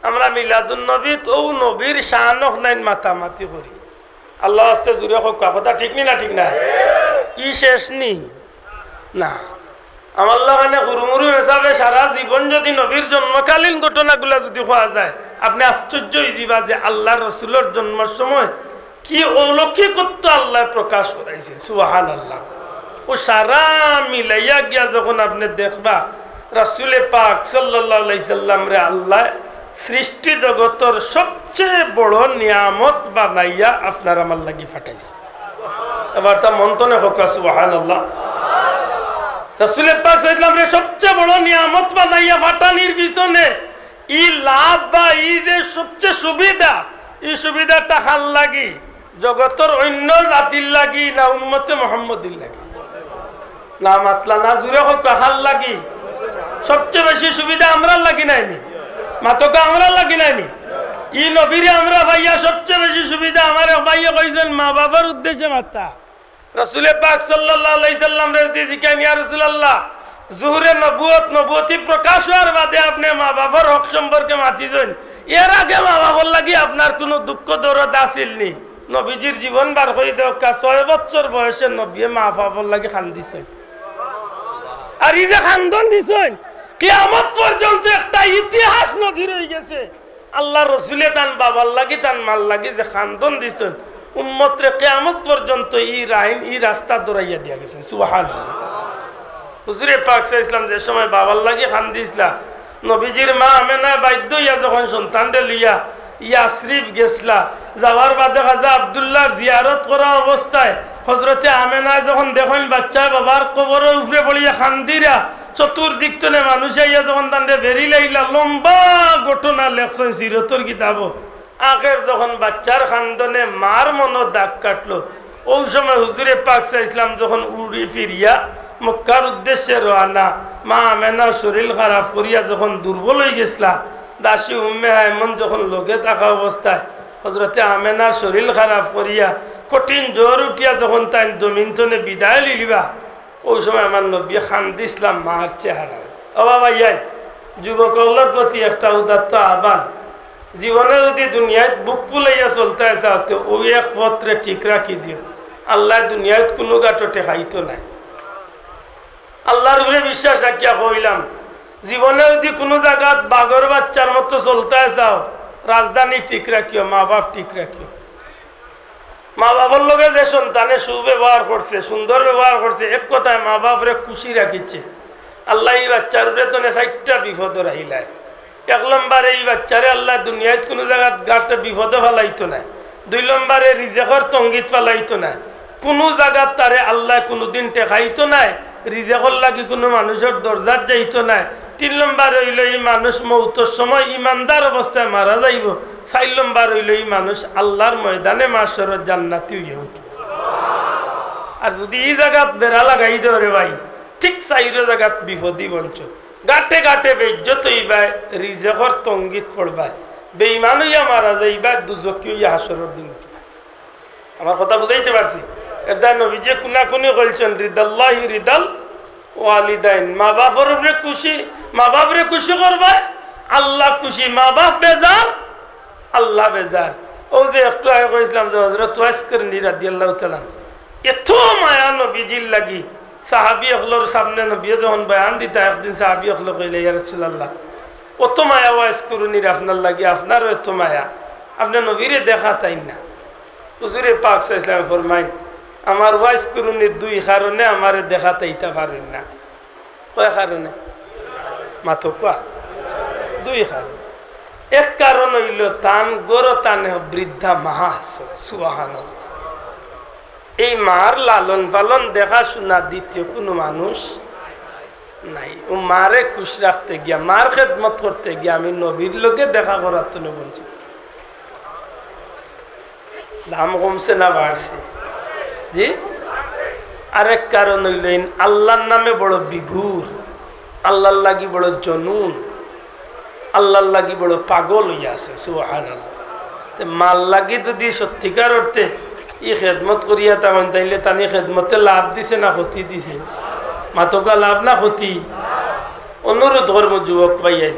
আমরা মিলাদুন নবী ও নবীর শানক নাই মাতামাতি করি। আল্লাহ আস্তে জুড়ে হোক কথা ঠিক নি না? ঠিক না? ই শেষ নি না আমার মানে হুরুমুরু হিসাবে সারা জীবন যদি নবীর জন্মকালীন ঘটনাগুলা যদি হওয়া যায় আপনি আশ্চর্য হয়ে যাবা যে আল্লাহ রসুলের জন্মের সময় কি অলৌকিকত্ব আল্লাহ প্রকাশ করাইছে। সুবহানাল্লাহ। ও সারা মিলাইয়া গিয়া যখন আপনি দেখবা রাসূলে পাক সাল্লাল্লাহু আলাইহি সাল্লাম রে আল্লাহ সৃষ্টি জগতের সবচেয়ে বড় নিয়ামত বানাইয়া আপনার আমার লাগি ফাটাইছে। এবার তা মন্তনে হোক সুবহানাল্লাহ। রাসূল পাক সাল্লাল্লাহু আলাইহি সবচেয়ে বড় নিয়ামত বানাইয়া ফাটানির পিছনে ই লাভ বা ই যে সবচেয়ে সুবিধা, এই সুবিধাটা হাল লাগি জগতের অন্য জাতির লাগি না উম্মতে মুহাম্মদির লাগি? না মাতলা না জুড়ে হোক হাল লাগি সবচেয়ে বেশি সুবিধা আমরা লাগি নাইনি, মাতকা আমরা লাগি নাইনি। ই নবীরে আমরা ভাইয়া সবচেয়ে বেশি সুবিধা আমার ভাইয়া কইছেন মা বাবার উদ্দেশ্যে মাতা। রাসূল পাক সাল্লাল্লাহু আলাইহি সাল্লাম রে জিজ্ঞাসা ইয়া রাসূলুল্লাহ, জুহরে নবুয়তি প্রকাশ হওয়ার বাদে আপনি মা বাবার হক সম্পর্কে মাতিছেন, এর আগে মা বাবার লাগি আপনার কোনো দুঃখ দরদ আছিল নি? নবীজির জীবন বার করে দেওয়া 6 বছর বয়সে নবী মা বাবার লাগি খান্দিছেন। আর এই যে খান্দন দিছেন কিয়ামত পর্যন্ত একটা ইতিহাস নজির হয়ে গেছে। আল্লাহ রসুলে তান বাবার লাগি তান মাল লাগি যে খান্দন দিছেন, উম্মতরে কিয়ামত পর্যন্ত এই রাইন এই রাস্তা দৌড়াইয়া দিয়া গেছেন। সুবহানাল্লাহ। হুজুরে পাক সাল্লাল্লাহু আলাইহি ওয়াসাল্লাম যে সময় বাবার লাগি খান্দিছিলা, নবীজির মা আমেনা বাধ্য হইয়া যখন সন্তানরে লইয়া ইয়াসরিব গেছলা, যাওয়ার বাদে খাজা আব্দুল্লাহর জিয়ারত করা অবস্থায় হযরতে আমেনা যখন দেখেন বাচ্চা বাবার কবরের উপরে পড়িয়া খান্দিরা, চতুর্দিক তনে মানুষ আইয়া যখন তান্ডে বেরি লাইলা, লম্বা ঘটনা লেখছেন সিরতর কিতাব। আখের যখন বাচ্চার খান্দনে মার মনো দাগ কাটলো, ওই সময় হুজুরে পাক সাল্লাল্লাহু আলাইহি ওয়াসাল্লাম যখন উড়ি ফিরিয়া মক্কার উদ্দেশ্যে রওনা, মা আমেনা শরীর খারাপ করিয়া যখন দুর্বল হয়ে গেছলা, দাসী উম্মে আইমন যখন লগে থাকা অবস্থায় হযরতে আমেনার শরীর খারাপ করিয়া কঠিন জ্বর উঠিয়া যখন তাই জমিনতনে বিদায় লিলিবা, ওই সময় আমার নবী খান্দিসলাম মার চেহারা। ও বাবা ইয়াই যুবকগুলোর প্রতি একটা উদাত্ত আহ্বান, জীবনে যদি দুনিয়ায় বুক ফুলাইয়া চলতে চাও তো ওই এক পত্রে ঠিক রাখি দিও। আল্লাহ দুনিয়ায় কোনো গাটো টেকাইতো নাই। আল্লাহর উপরে বিশ্বাস রাখিয়া কইলাম, জীবনে যদি কোনো জায়গা বাঘর বাচ্চার মতো চলতে চাও, রাজধানী ঠিক রাখিও, মা বাপ ঠিক রাখিও। মা বাবার লগে যে সন্তানে সুব্যবহার করছে, সুন্দর ব্যবহার করছে, এক কথায় মা বাপরে খুশি রাখিছে, আল্লাহ এই বাচ্চার উপরে তো 4টা বিপদ রাহিলায়। 1 নম্বরে এই বাচ্চারে আল্লাহ দুনিয়ায় কোনো জায়গায় গাঁটে বিপদে ফেলাইতো না। 2 নম্বরে রিজেকর তঙ্গিত ফেলাইতো না। কোনো জায়গার তারে আল্লাহ কোনোদিন টেকাইতো নাই, রিজেকর লাগি কোনো মানুষের দরজার যাইতো নাই। 3 নম্বর হইল এই মানুষ মৌতের সময় ইমানদার অবস্থায় মারা যাইব। 4 নম্বর হইল এই মানুষ আল্লাহর ময়দানে মাশারের জান্নাতি হইয়া উঠবে। আর যদি এই জায়গাত বেড়া লাগাই দেও রে ভাই, ঠিক 4 জায়গাত বিপদই বঞ্চ, গাঁটে গাঁটে বেজ্জত হইবা, রিজেকর তঙ্গিত পড়বা, বেঈমান হইয়া মারা যাইবা, দুজকি হইয়া হাসরের দিন। আমার কথা বুঝাইতে পারছি? এটা নবীজি কুনাকুনি কইছেন, রিদাল্লাহি রিদাল ওয়ালিদাইন, মা বাপের উপরে খুশি, মা বাপরে খুশি করবা, আল্লাহ খুশি। মা বাপ বেজার, আল্লাহ বেজার। ও যে একটু আগে কইছিলাম যে হযরত ওয়াইস করনি রাদিয়াল্লাহু তাআলা এত মায়া নবীজির লাগি, সাহাবী হলর সামনে নবী যখন বয়ান দিতা, একদিন সাহাবী হল কইলে ইয়া রাসূলুল্লাহ কত মায়া ওয়াইস করনির আপনার লাগি, আপনারও এত মায়া, আপনি নবীরে দেখা তাই না? হুজুরে পাক সাল্লাল্লাহু আলাইহি ওয়াসাল্লাম ফরমাইন, আমার ওয়াইস করনির 2 কারণে আমারে দেখা তাইতে পারেন না। কয় কারণে? মাতো কোয়া 2 কারণ। এক কারণ হইল তান গরো তানে বৃদ্ধা মা আছে। সুবহানাল্লাহ। এই মার লালন পালন দেখাশোনা দ্বিতীয় কোনো মানুষ নাই। ও মারে খুশ রাখতে গিয়া, মার খেদমত করতে গিয়া আমি নবীর লোকে দেখা করার জন্য বঞ্চিত। দাম কমছে না বাড়ছে? জি। আরেক কারণ হইল আল্লাহর নামে বড় বিভোর, আল্লাহর লাগি বড় জনুন, আল্লাহর লাগি বড় পাগল হইয়া আছে। সুবহানাল্লাহ। মাল লাগি যদি সত্যিকার অর্থে ই খেদমত করিয়া তেমন, তাইলে তানি খেদমতে লাভ দিছে না ক্ষতি দিছে? মাতকা লাভ না ক্ষতি? অনুরোধ করবো যুবক ভাইয়াই,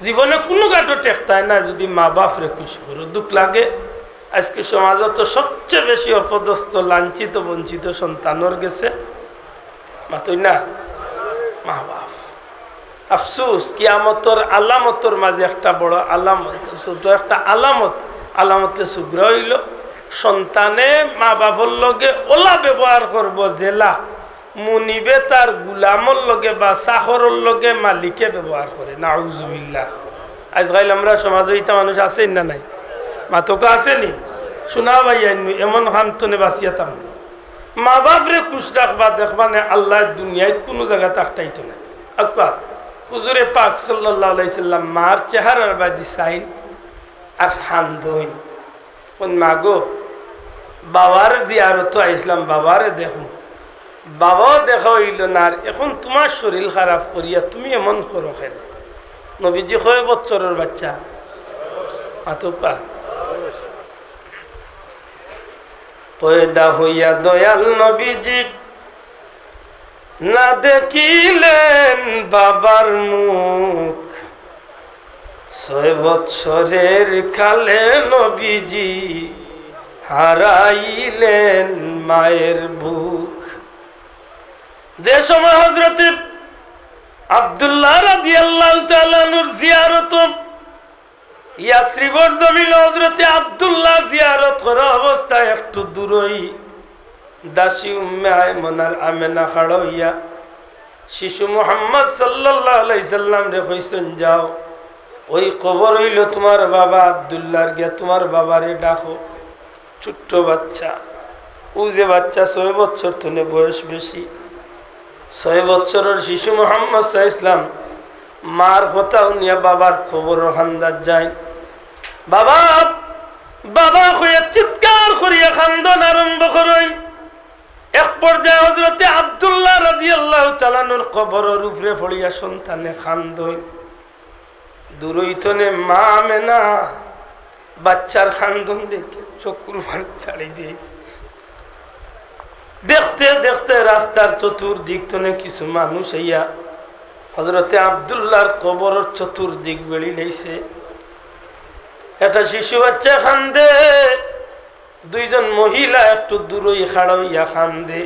জীবনে কোনো গাটো টেকতায় না যদি মা বাপরে খুশি করো। দুঃখ লাগে আজকে সমাজত তো সবচেয়ে বেশি অপদস্থ, লাঞ্ছিত, বঞ্চিত সন্তানর গেছে মাতই না মা বাপ। আফসোস, কিয়ামতর আলামতর মাঝে একটা বড় আলামত, ছোট একটা আলামত, আলামতে সুগ্র হইল সন্তানে মা বাপর লগে ওলা ব্যবহার করব জেলা মুনিবে তার গুলামর লগে বা চাকরের লগে মালিকে ব্যবহার করে। নাউজুবিল্লাহ। আজকাল আমরা সমাজে ইতা মানুষ আছে না নাই? মাতকা আসেনি? শোনা ভাই এমন খান্তনে বাঁচিয়াতাম মা বাপরে খুশ রাখবা দেখবা না আল্লাহ দুনিয়ায় কোনো জায়গা তাকটাইতো না। আকবার হুজুরে পাক সাল্লাল্লাহু আলাইহি সাল্লাম মার চেহারার বাদি সাইন আর খান্দইন কোন মাগো বাবার জিয়ারত আইসলাম বাবারে দেখো, বাবাও দেখা হইল না, আর এখন তোমার শরীর খারাপ করিয়া তুমি এমন করো কেন? নবীজি কয় বছরের বাচ্চা? মাতকা পয়দা হইয়া দয়াল নবীজি না দেখিলেন বাবার মুখ, 6 বৎসরের কালে নবীজি হারাইলেন মায়ের বুক। যে সময় হযরত আব্দুল্লাহ রাদিয়াল্লাহু তাআলা নূর জিয়ারত ইয়াসরিবর জমিন হযরত আব্দুল্লাহ জিয়ারত করা অবস্থায় একটু দূরই দাসী উম্মে আয়মনার আমেনা খাড়া হইয়া শিশু মুহাম্মদ সাল্লাল্লাহু আলাইহি সাল্লাম রে কইছেন যাও ওই কবর হইল তোমার বাবা আব্দুল্লাহর, গিয়া তোমার বাবারে ডাকো। ছোট্ট বাচ্চা, ও যে বাচ্চা 6 বছর তনে বয়স বেশি, 6 বছরের শিশু মুহাম্মদ সাল্লাল্লাহু আলাইহি সাল্লাম মার কথা উনিয়া বাবার খবর খান্দার যায়। বাবা বাবা কইয়া চিৎকার করিয়া খান্দন আরম্ভ করেন। এক পর্যায়ে হযরত আব্দুল্লাহ রাদিয়াল্লাহু তাআলা নূর কবরের উপরে পড়িয়া সন্তানে খান্দন। দূরইতনে মা আমেনা বাচ্চার খান্দন দেখে চক্ষুর পানি ছাড়ি দিয়ে দেখতে দেখতে রাস্তার চতুর্দিক তনে কিছু মানুষ ইয়া হযরতে আব্দুল্লাহর কবরের চতুর্দিক বেড়ি লাইছে। একটা শিশু বাচ্চা খান্দে, 2 জন মহিলা একটু দূরই খাড়া হইয়া খান্দে।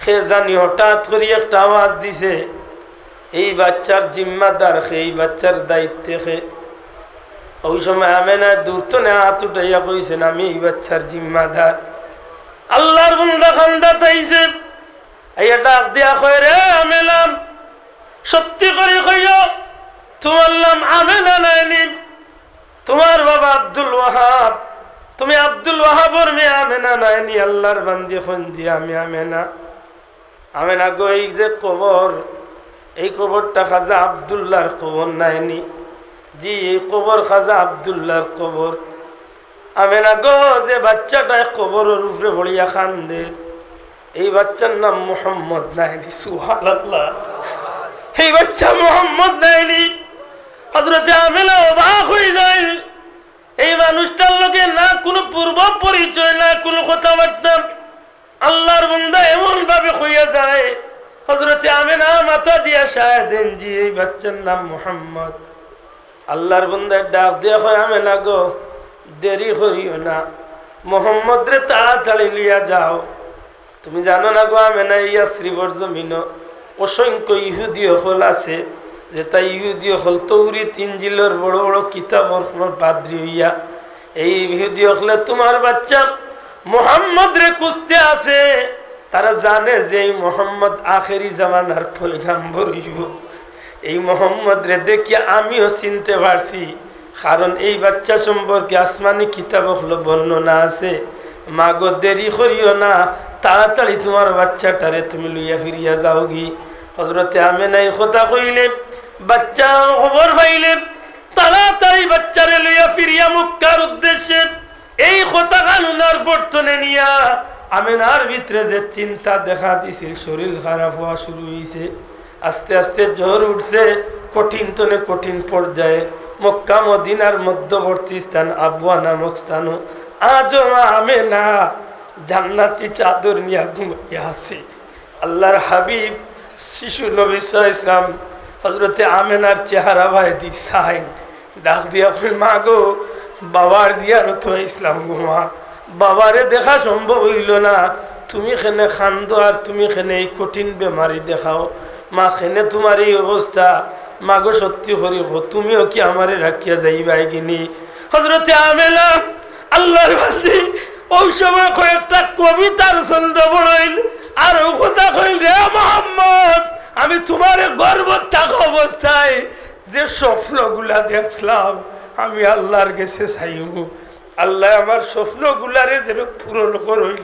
সে জানি হঠাৎ করে একটা আওয়াজ দিছে, এই বাচ্চার জিম্মাদার খে, এই বাচ্চার দায়িত্বে খে। ওই সময় আমেনা দূর তো না হাত উঠাইয়া কইছেন আমি এই বাচ্চার জিম্মাদার। আল্লাহর বান্দা খান্দা তাইছে, আইয়া ডাক দিয়া কয় রে আমেনা, সত্যি করে কইও তোমার নাম আমেনা নাইনি, তোমার বাবা আব্দুল ওয়াহাব, তুমি আব্দুল ওয়াহাবর মেয়ে আমেনা নাইনি? আল্লাহর বান্দি খঞ্জি আমি আমেনা। আমেনা গো এই যে কবর, এই কবরটা খাজা আব্দুল্লাহর কবর নাইনি? জি এই কবর খাজা আব্দুল্লাহর কবর। আমেনা গো যে বাচ্চাটা কবরের উপরে পড়িয়া খান্দে, এই বাচ্চার নাম মুহাম্মদ নাইনি। সুবহানাল্লাহ, এই বাচ্চা মুহাম্মদ নাইনি। হযরত আমেনা অবাক হয়ে যায়, এই মানুষটার লোকে না কোনো পূর্ব পরিচয়, না কোনো কথাবার্তা। আল্লাহর বান্দা এমন ভাবে হইয়া যায়, হযরত আমেনা মাথা দিয়া শায় দেন জি এই বাচ্চার নাম মুহাম্মদ। আল্লাহর বান্দা ডাক দিয়া কয় আমেনা গো দেরি করিও না, মুহাম্মদ রে তাড়াতাড়ি লিয়া যাও। তুমি জানো না গো আমেনা ইয়াসরিবর জমিন অসংখ্য ইহুদি হল আছে, যে তাই ইহুদি হল তৌরিত ইনজিলের বড় বড় কিতাবর পাদ্রী হইয়া এই ইহুদি হলে তোমার বাচ্চা মুহাম্মদ রে খুঁজতে আছে। তারা জানে যে এই মুহাম্মদ আখেরি জামানার পয়গম্বর হইব। এই মুহাম্মদ রে দেখি আমিও চিনতে পারছি, কারণ এই বাচ্চা সম্পর্কে আসমানি কিতাব হলো বর্ণনা আছে। মাগো দেরি করিও না, তাড়াতাড়ি তোমার বাচ্চাটারে তুমি লইয়া ফিরিয়া যাও গি। হযরতে আমেনা এই কথা কইলে বাচ্চা খবর পাইলে তাড়াতাড়ি বাচ্চারে লইয়া ফিরিয়া মক্কার উদ্দেশ্যে। এই কথা কানুনার বর্তনে নিয়া আমেনার ভিতরে যে চিন্তা দেখা দিছিল, শরীর খারাপ হওয়া শুরু হয়েছে, আস্তে আস্তে জ্বর উঠছে, কঠিন তনে কঠিন পর্যায়ে মক্কা মদিনার মধ্যবর্তী স্থান আবওয়া নামক স্থানও আজও আমেনা জান্নাতি চাদর নিয়ে ঘুমিয়ে আছে। আল্লাহর হাবিব শিশু নবী সাল্লাল্লাহু আলাইহি ওয়াসাল্লাম হযরতে আমেনার চেহারা ভাই দি সাইন ডাক দিয়া মা গো বাবার জিয়ারত ইসলাম গো মা, বাবারে দেখা সম্ভব হইল না, তুমি খেনে খান্দো আর তুমি খেনে এই কঠিন বেমারি দেখাও। মা খেনে তোমার এই অবস্থা, মাগো সত্যি করিব তুমিও কি আমারে রাখিয়া যাইবাই কিনি? হযরতে আমেনা আল্লাহর বান্দি ওই সময় কয়েকটা কবিতার ছন্দ বড়ইল আর ও কথা কইল রে মুহাম্মদ, আমি তোমারে গর্ব থাকা অবস্থায় যে যে স্বপ্নগুলা দেখলাম আমি আল্লাহর কাছে চাইব, আল্লাহ আমার স্বপ্নগুলারে যেন পূরণ করই।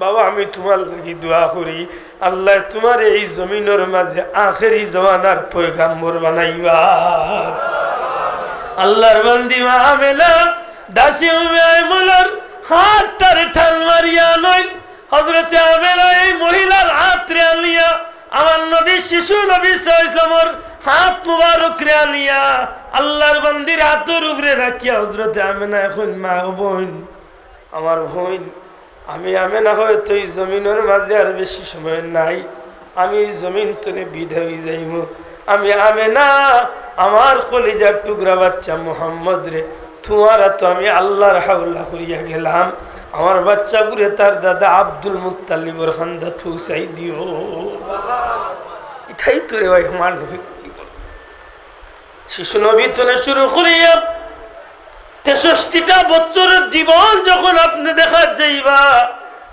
বাবা আমি তোমার লাগি দোয়া করি, আল্লাহ তোমার এই জমিনের মাঝে আখেরি জমানার পয়গাম্বর বানাইবা। আল্লাহর বান্দি মা আমেনা দাসী মোলার হাতটারে ঠান মারিয়া নয়, হযরতে আমেনা এই মহিলার হাত রে আনিয়া আমার নবী শিশু নবী সাল্লাল্লাহু হাত মুবারক রে আনিয়া আল্লাহর বান্দির হাতের উপরে রাখিয়া হযরতে আমেনা এখন মা বোন আমার বোন, আমি আমেনা হয়তো এই জমিনের মাঝে আর বেশি সময় নাই, আমি এই জমিন তুলে বিদায় হয়ে যাইব। আমি আমেনা আমার কলিজার টুকরা বাচ্চা মোহাম্মদ রে তোমার তো আমি আল্লাহর হাওলা করিয়া গেলাম, আমার বাচ্চা গুরে তার দাদা আব্দুল মুত্তালিবর খান্দা থুসাই দিও। এটাই তো রে ভাই আমার নবী শিশু নবী তুলে শুরু করিয়া 63টা বছরের জীবন যখন আপনি দেখা যাইবা,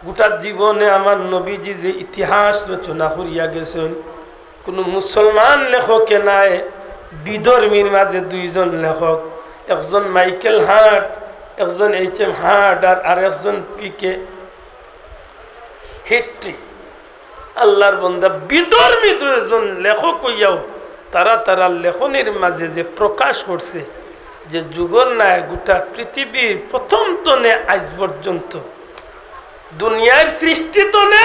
গোটা জীবনে আমার নবীজি যে ইতিহাস রচনা করিয়া গেছেন, কোন মুসলমান লেখকে নাই, বিধর্মীর মাঝে দুইজন লেখক, একজন মাইকেল হার্ট, একজন HM হার্ট আর একজন PK হেট্রি। আল্লাহর বান্দা বিধর্মী দুইজন লেখক হইয়াও তারা লেখনের মাঝে যে প্রকাশ করছে যে যুগর নাই গোটা পৃথিবীর প্রথম তনে আজ পর্যন্ত, দুনিয়ার সৃষ্টি তনে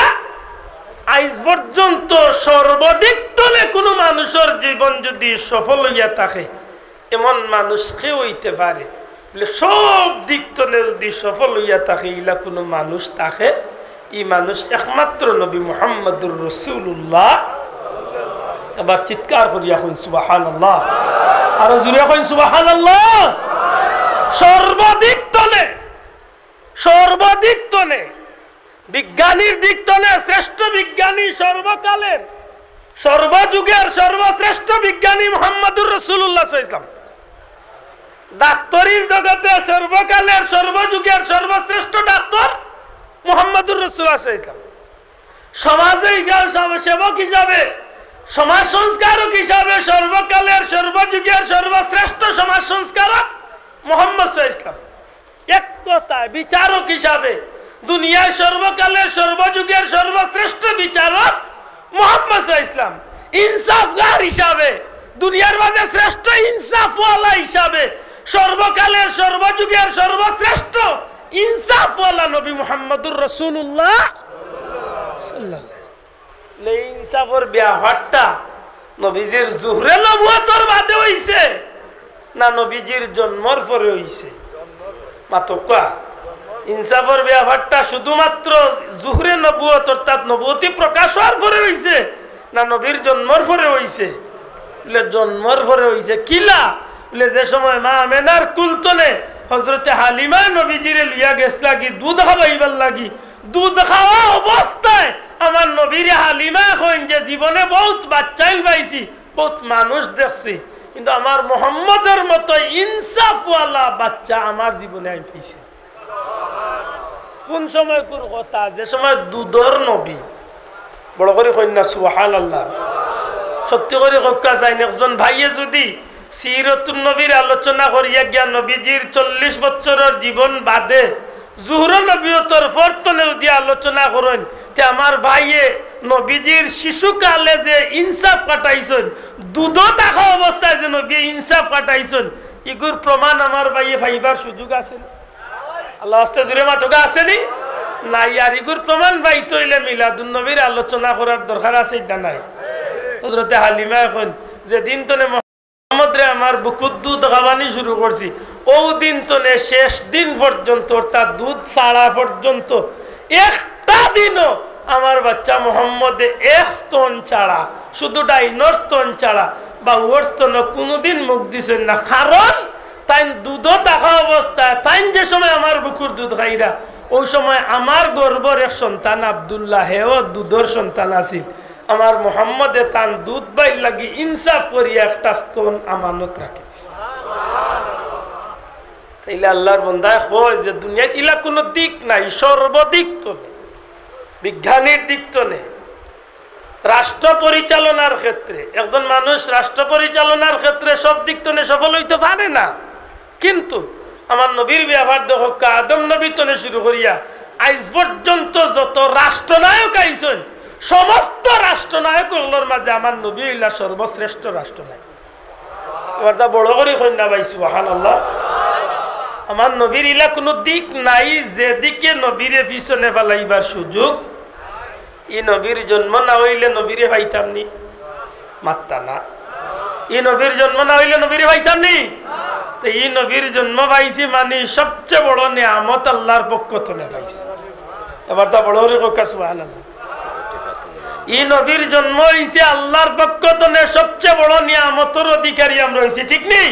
আজ পর্যন্ত সর্বাধিক তনে কোনো মানুষের জীবন যদি সফল হইয়া থাকে এমন মানুষ কেউ হইতে পারে বলে, সব দিক তনে যদি সফল হইয়া থাকে ইলা কোনো মানুষ থাকে, এই মানুষ একমাত্র নবী মুহাম্মদুর রাসূলুল্লাহ। এবার চিৎকার করি এখন সুবহানাল্লাহ, আরো জোরে এখন সুবহানাল্লাহ। সর্বাধিক তনে বিজ্ঞানীর দিক তলে শ্রেষ্ঠ বিজ্ঞানী সর্বকালের সর্বযুগের সর্বশ্রেষ্ঠ বিজ্ঞানী মুহাম্মদুর রাসূলুল্লাহ সাল্লাল্লাহু আলাইহি ওয়াসাল্লাম। ডাক্তারির জগতে সর্বকালের সর্বযুগের সর্বশ্রেষ্ঠ ডাক্তার মুহাম্মদুর রাসূলুল্লাহ সাল্লাল্লাহু আলাইহি ওয়াসাল্লাম। সমাজে সেবক হিসাবে, সমাজ সংস্কারক হিসাবে সর্বকালের সর্বযুগের সর্বশ্রেষ্ঠ সমাজ সংস্কারক মুহাম্মদ সাল্লাল্লাহু আলাইহি ওয়াসাল্লাম। এক কথায় বিচারক হিসাবে দুনিয়ার সর্বকালের সর্বযুগের সর্বশ্রেষ্ঠ বিচারক মুহাম্মদ সাল্লাল্লাহু আলাইহি ওয়াসাল্লাম। ইনসাফগার হিসাবে দুনিয়ার মাঝে শ্রেষ্ঠ ইনসাফওয়ালা হিসাবে সর্বকালের সর্বযুগের সর্বশ্রেষ্ঠ ইনসাফওয়ালা নবী মুহাম্মদুর রাসূলুল্লাহ সাল্লাল্লাহু আলাইহি ওয়াসাল্লাম। ইনসাফের ব্যাপারটা নবীজির জুহরে নবুয়তের বাদে হইছে না নবীজির জন্মের পরে হইছে? মাতকা ইনসাফের ব্যাপারটা শুধুমাত্র জুহরে নবুয়ত অর্থাৎ নবুয়তি প্রকাশ হওয়ার পরে হইছে না নবীর জন্মের পরে হইছে? বলে জন্মের পরে হইছে। কিলা বলে যে সময় মা আমেনার কুলতনে হযরতে হালিমা নবীজিরে লিয়া গেছ লাগি দুধ খাওয়াইবার লাগি, দুধ খাওয়া অবস্থায় আমার নবীর হালিমা কইন যে জীবনে বহুত বাচ্চাই পাইছি, বহুত মানুষ দেখছি, কিন্তু আমার মুহাম্মদের মতো ইনসাফওয়ালা বাচ্চা আমার জীবনে আমি পাইছি। কোন সময় কোন কথা? যে সময় দুধর নবী। বড় করে কন্যা সুবহানাল্লাহ। সত্যি করে কক্কা চাইন একজন ভাইয়ে যদি সিরাতুন নবীর আলোচনা করিয়া গিয়া নবীজির 40 বছরের জীবন বাদে জুহর নবীয়তর ফরতনেও দিয়ে আলোচনা করেন, তে আমার ভাইয়ে নবীজির শিশুকালে যে ইনসাফ কাটাইছেন, দুধ থাকা অবস্থায় যে নবী ইনসাফ কাটাইছেন, ইগুর প্রমাণ আমার ভাইয়ে পাইবার সুযোগ আছে? আল্লাহ আস্তে জুড়ে মাতকা আসেনি নাই? আর ইগুর প্রমাণ ভাই তৈলে মিলাদুন নবীর আলোচনা করার দরকার আছে এটা নাই? হযরতে হালিমা এখন যেদিন তনে মুহাম্মদ রে আমার বুকুত দুধ খাওয়ানি শুরু করছি, ও দিন তনে শেষ দিন পর্যন্ত অর্থাৎ দুধ ছাড়া পর্যন্ত একটা দিনও আমার বাচ্চা মুহাম্মদে এক স্তন ছাড়া, শুধু ডাইনর স্তন ছাড়া বা ওর স্তন কোনোদিন মুখ দিছেন না। কারণ তাই দুধ থাকা অবস্থায় তাই যে সময় আমার বুকুর দুধ খাইরা, ওই সময় আমার গর্বর এক সন্তান আব্দুল্লাহ হেও দুধর সন্তান আছিল। আমার মুহাম্মদে তান দুধ বাই লাগি ইনসাফ করিয়া একটা স্তন আমানত রাখিছে। তাইলে আল্লাহর বান্দায় কয় যে দুনিয়াত ইলা কোনো দিক নাই, সর্বদিক তো নেই, বিজ্ঞানের দিক তো নেই। রাষ্ট্র পরিচালনার ক্ষেত্রে একজন মানুষ রাষ্ট্র পরিচালনার ক্ষেত্রে সব দিক তো সফল হইতে পারে না, কিন্তু আমার নবীর ব্যবহার দেখো, আদম নবী তনে শুরু করিয়া আজ পর্যন্ত যত রাষ্ট্রনায়ক আইছেন সমস্ত রাষ্ট্রনায়কগুলোর মাঝে আমার নবী হইলা সর্বশ্রেষ্ঠ রাষ্ট্রনায়ক। এবার তা বড় করে কন্যা ভাই সুবহানাল্লাহ। আমার নবীর ইলা কোনো দিক নাই যেদিকে নবীরে পিছনে ফেলাইবার সুযোগ। ই নবীর জন্ম না হইলে নবীরে পাইতাম নি, মাত্তা না। ই নবীর জন্ম না হইলে নবীরে পাইতাম নি। তো ই নবীর জন্ম পাইছি মানে সবচেয়ে বড় নিয়ামত আল্লাহর পক্ষ থেকে পাইছি। এবার তা বড় করে কোকা সুবহানাল্লাহ। ই নবীর জন্ম হইছে আল্লাহর পক্ষ থেকে সবচেয়ে বড় নিয়ামতের অধিকারী আমরা হইছি, ঠিক নেই?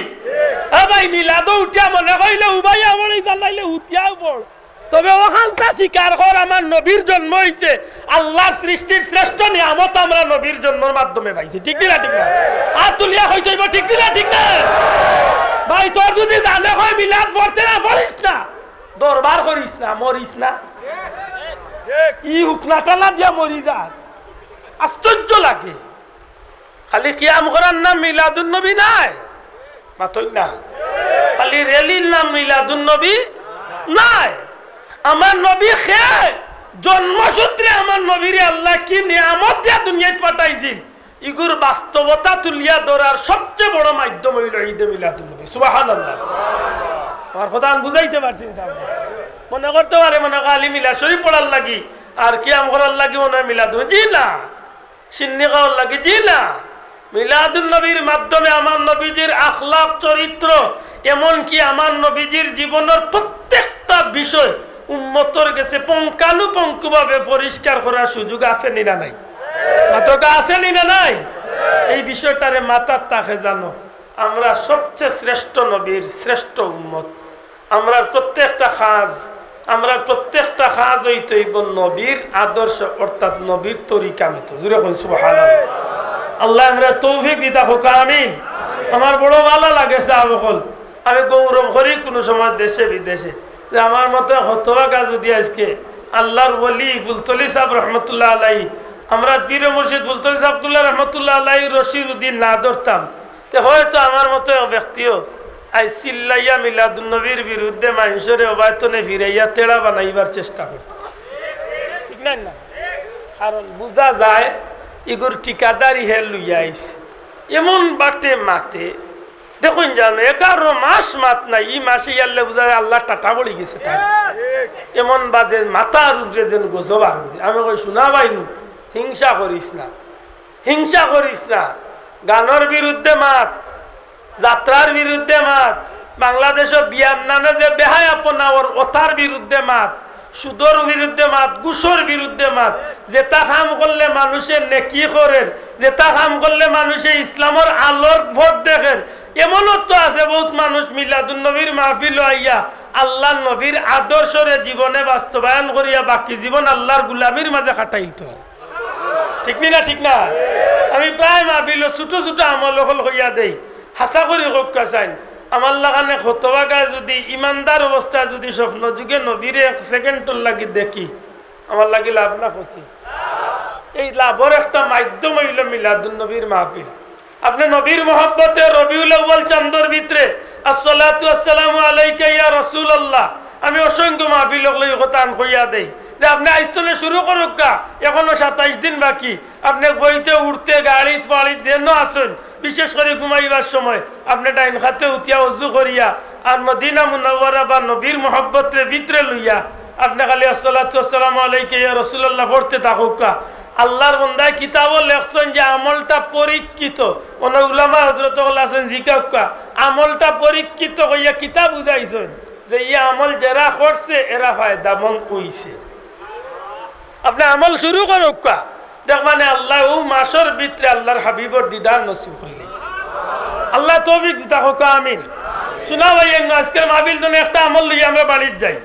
ভাই মিলাদও উঠিয়া মনে কইলে উবাইয়া বলি জানাইলে উঠিয়াও বল, তবে ওখানটা স্বীকার কর আমার নবীর জন্ম হইছে আল্লাহর সৃষ্টির শ্রেষ্ঠ নিয়ামত আমরা নবীর জন্মের মাধ্যমে পাইছি, ঠিক না? ঠিক না? আর তুলিয়া হয়ে যাইব, ঠিক না? ঠিক না ভাই? তোর যদি জানে হয় মিলাদ পড়তে না পারিস না, দরবার করিস না, মরিস না, ই হুকনাটা না দিয়া মরি যা। আশ্চর্য লাগে, খালি কিয়াম করার নাম মিলাদুন নবী নাই, মাতই না, খালি রেলির নাম মিলাদুন নবী নাই। আমার নবী খেয়ে জন্মসূত্রে আমার নবীরে আল্লাহ কি নিয়ামত দিয়া দুনিয়ায় পাঠাইছিল, ইগুর বাস্তবতা তুলিয়া ধরার সবচেয়ে বড় মাধ্যম হইল ঈদে মিলাদুন নবী। সুবহানাল্লাহ। আমার কথা আমি বুঝাইতে পারছি? মনে করতে পারে মনে আলী মিলাদ শরীফ পড়ার লাগি আর কিয়াম করার লাগি মনে হয় মিলাদুন, জি না। সিন্নি খাওয়ার লাগি, জি না। মিলাদুন নবীর মাধ্যমে আমার নবীজির আখলাক চরিত্র, এমনকি আমার নবীজির জীবনের প্রত্যেকটা বিষয় উম্মতর কাছে পুঙ্খানুপুঙ্খভাবে পরিষ্কার করার সুযোগ আছে না নাই? মাতকা আছে না নাই? এই বিষয়টারে মাথার তাকে জানো, আমরা সবচেয়ে শ্রেষ্ঠ নবীর শ্রেষ্ঠ উম্মত। আমরা প্রত্যেকটা কাজ হইতে হইব নবীর আদর্শ, অর্থাৎ নবীর তরিকা মতো। জুড়ে বলুন সুবহানাল্লাহ। আল্লাহ আমরা তৌফিক দিতা হোক, আমিন। আমার বড় ভালো লাগে সাহাবকল, আমি গৌরব করি কোনো সময় দেশে বিদেশে যে আমার মতো হতভাগা যদি আজকে আল্লাহর ওলি ফুলতলি সাহেব রহমতুল্লাহ আলাইহি, আমরা পীর মুর্শিদ ফুলতলি সাহেব আব্দুল্লাহ রহমতুল্লাহ আলাইহি রশির উদ্দিন না ধরতাম, তো হয়তো আমার মতো ব্যক্তিও আই চিল্লাইয়া মিলাদুন নবীর বিরুদ্ধে মানুষের অবায়তনে ফিরাইয়া তেড়া বানাইবার চেষ্টা করত, ঠিক না? না, কারণ বোঝা যায় ইগুর ঠিকাদারি হে লইয়া আইস এমন বাটে মাতে। দেখুন জানো 11 মাস মাত নাই, ই মাসে ইয়াল্লে বোঝা যায় আল্লাহ টাটা বলি গেছে তার এমন বাজে মাথার উপরে যেন গজব আসবে। আমি কই শোনা পাইনু, হিংসা করিস না, হিংসা করিস না। গানের বিরুদ্ধে মাত, যাত্রার বিরুদ্ধে মাত, বাংলাদেশের বিয়ার নামে যে বেহায়াপনা ওতার বিরুদ্ধে মাত, সুদর বিরুদ্ধে মাত, ঘুষের বিরুদ্ধে মাত। যেটা কাম করলে মানুষের নেকি করেন, যেটা কাম করলে মানুষে ইসলামের আলোর ভোট দেখেন, এমনও তো আছে বহুত মানুষ মিলাদুন নবীর মাহফিল আইয়া আল্লাহ নবীর আদর্শরে জীবনে বাস্তবায়ন করিয়া বাকি জীবন আল্লাহর গুলামির মাঝে কাটাইত, ঠিক না? ঠিক না? আমি প্রায় মাহফিল ছোট ছোট আমল হইয়া দেই, হাসা করি কক্কা চাই আমার লাগানে হতবাগায় যদি ইমানদার অবস্থায় যদি স্বপ্ন যুগে নবীরে 1 সেকেন্ডর লাগি দেখি, আমার লাগি লাভ না ক্ষতি। এই লাভের একটা মাধ্যম হইল মিলাদুন নবীর মাহফিল। আপনি নবীর মহব্বতে রবিউল আউয়াল চাঁদর ভিতরে আসসালাতু আসসালামু আলাইকা ইয়া রাসূলুল্লাহ, আমি অসংখ্য মাহফিল লই কথা কইয়া দেই যে আপনি আইস্তনে শুরু করুক কা, এখনো 27 দিন বাকি। আপনি বইতে উঠতে গাড়ি ফাড়ি যেন আসেন, বিশেষ করে ঘুমাইবার সময় আপনি ডাইন খাতে উঠিয়া ওযু করিয়া আর মদিনা মুনাওয়ারা বা নবীর মহব্বতের ভিতরে লইয়া আপনি খালি আসসালাতু আসসালামু আলাইকা ইয়া রাসূলুল্লাহ পড়তে থাকুক কা। আল্লাহর বান্দায় কিতাবও লেখছেন যে আমলটা পরীক্ষিত, কোন উলামা হযরত আছেন জিকাক্কা আমলটা পরীক্ষিত হইয়া কিতাব বুঝাইছেন যে এই আমল যারা করছে এরা ফায়দামন্দ হইছে। আপনি আমল শুরু করুক কা, দেখবেন আল্লাহ ও মাসের ভিতরে আল্লাহর হাবিবর দিদার নসিব করলেন। আল্লাহ তৌফিক দিতা হোক, আমিন। শোনা ভাই আজকের মাহফিল জন্য একটা আমল লইয়া আমরা বাড়ির যাই,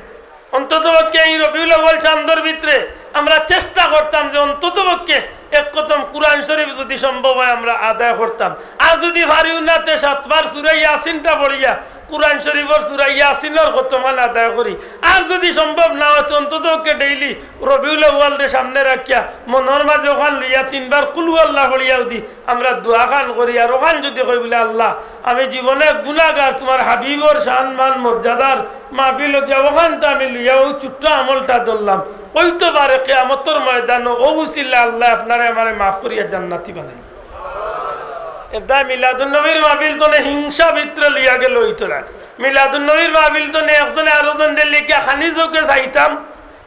অন্তত এই রবিউল আউয়াল চাঁদর ভিতরে আমরা চেষ্টা করতাম যে অন্ততপক্ষে এক কদম কুরআন শরীফ যদি সম্ভব হয় আমরা আদায় করতাম। আর যদি ভারী উন্নতে 7 বার সূরা ইয়াসিনটা পড়িয়া কুরআন শরীফের সূরা ইয়াসিনের খতমান আদায় করি। আর যদি সম্ভব না হয় অন্ততপক্ষে ডেইলি রবিউল আউয়ালকে সামনে রাখিয়া মনের মাঝে ওখান লইয়া 3 বার কুল আল্লাহ পড়িয়াও দি আমরা দোয়া খান করি। আর ওখান যদি কই বলে আল্লাহ আমি জীবনে গুনাহগার, তোমার হাবিবর সম্মান মর্যাদার মাহফিল গিয়া ওখান তো আমি লইয়া ওই ছোট্ট আমলটা ধরলাম, হইতে পারে কিয়ামতের ময়দানে ও উসিলা আল্লাহ আপনারে আমারে মাফ করিয়া জান্নাতি বানাই। এটা মিলাদুন নবীর মাহফিল তো হিংসা ভিতরে লইয়া গেল হইতো না। মিলাদুন নবীর মাহফিল তো একজনে আরোজন লিখিয়া খানি চোখে চাইতাম,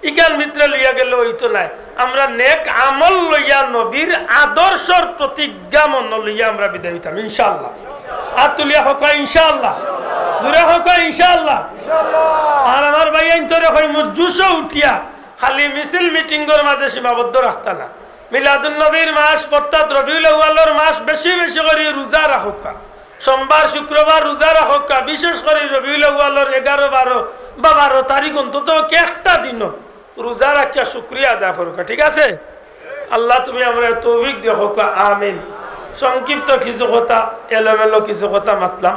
ইকান ভিতরে লইয়া গেল হইতো না। আমরা নেক আমল লইয়া নবীর আদর্শর প্রতিজ্ঞা মন লইয়া আমরা বিদায় হইতাম ইনশাআল্লাহ। আর তুলিয়া হোক ইনশাআল্লাহ, জুড়ে হোক ইনশাআল্লাহ। আর আমার ভাই তোরে হয় জুসও উঠিয়া খালি মিছিল মিটিংয়ের মাঝে সীমাবদ্ধ রাখতা না। মিলাদুন নবীর মাস অর্থাৎ রবিউল আউয়ালের মাস বেশি বেশি করে রোজা রাখোকা, সোমবার শুক্রবার রোজা রাখোকা। বিশেষ করে রবিউল আউয়ালের 11, 12 বা 12 তারিখ অন্তত একটা দিন রোজা রাখিয়া শুকরিয়া আদায় করোকা। ঠিক আছে? আল্লাহ তুমি আমরা তৌফিক দেখো, আমিন। সংক্ষিপ্ত কিছু কথা, এলোমেলো কিছু কথা মাতলাম,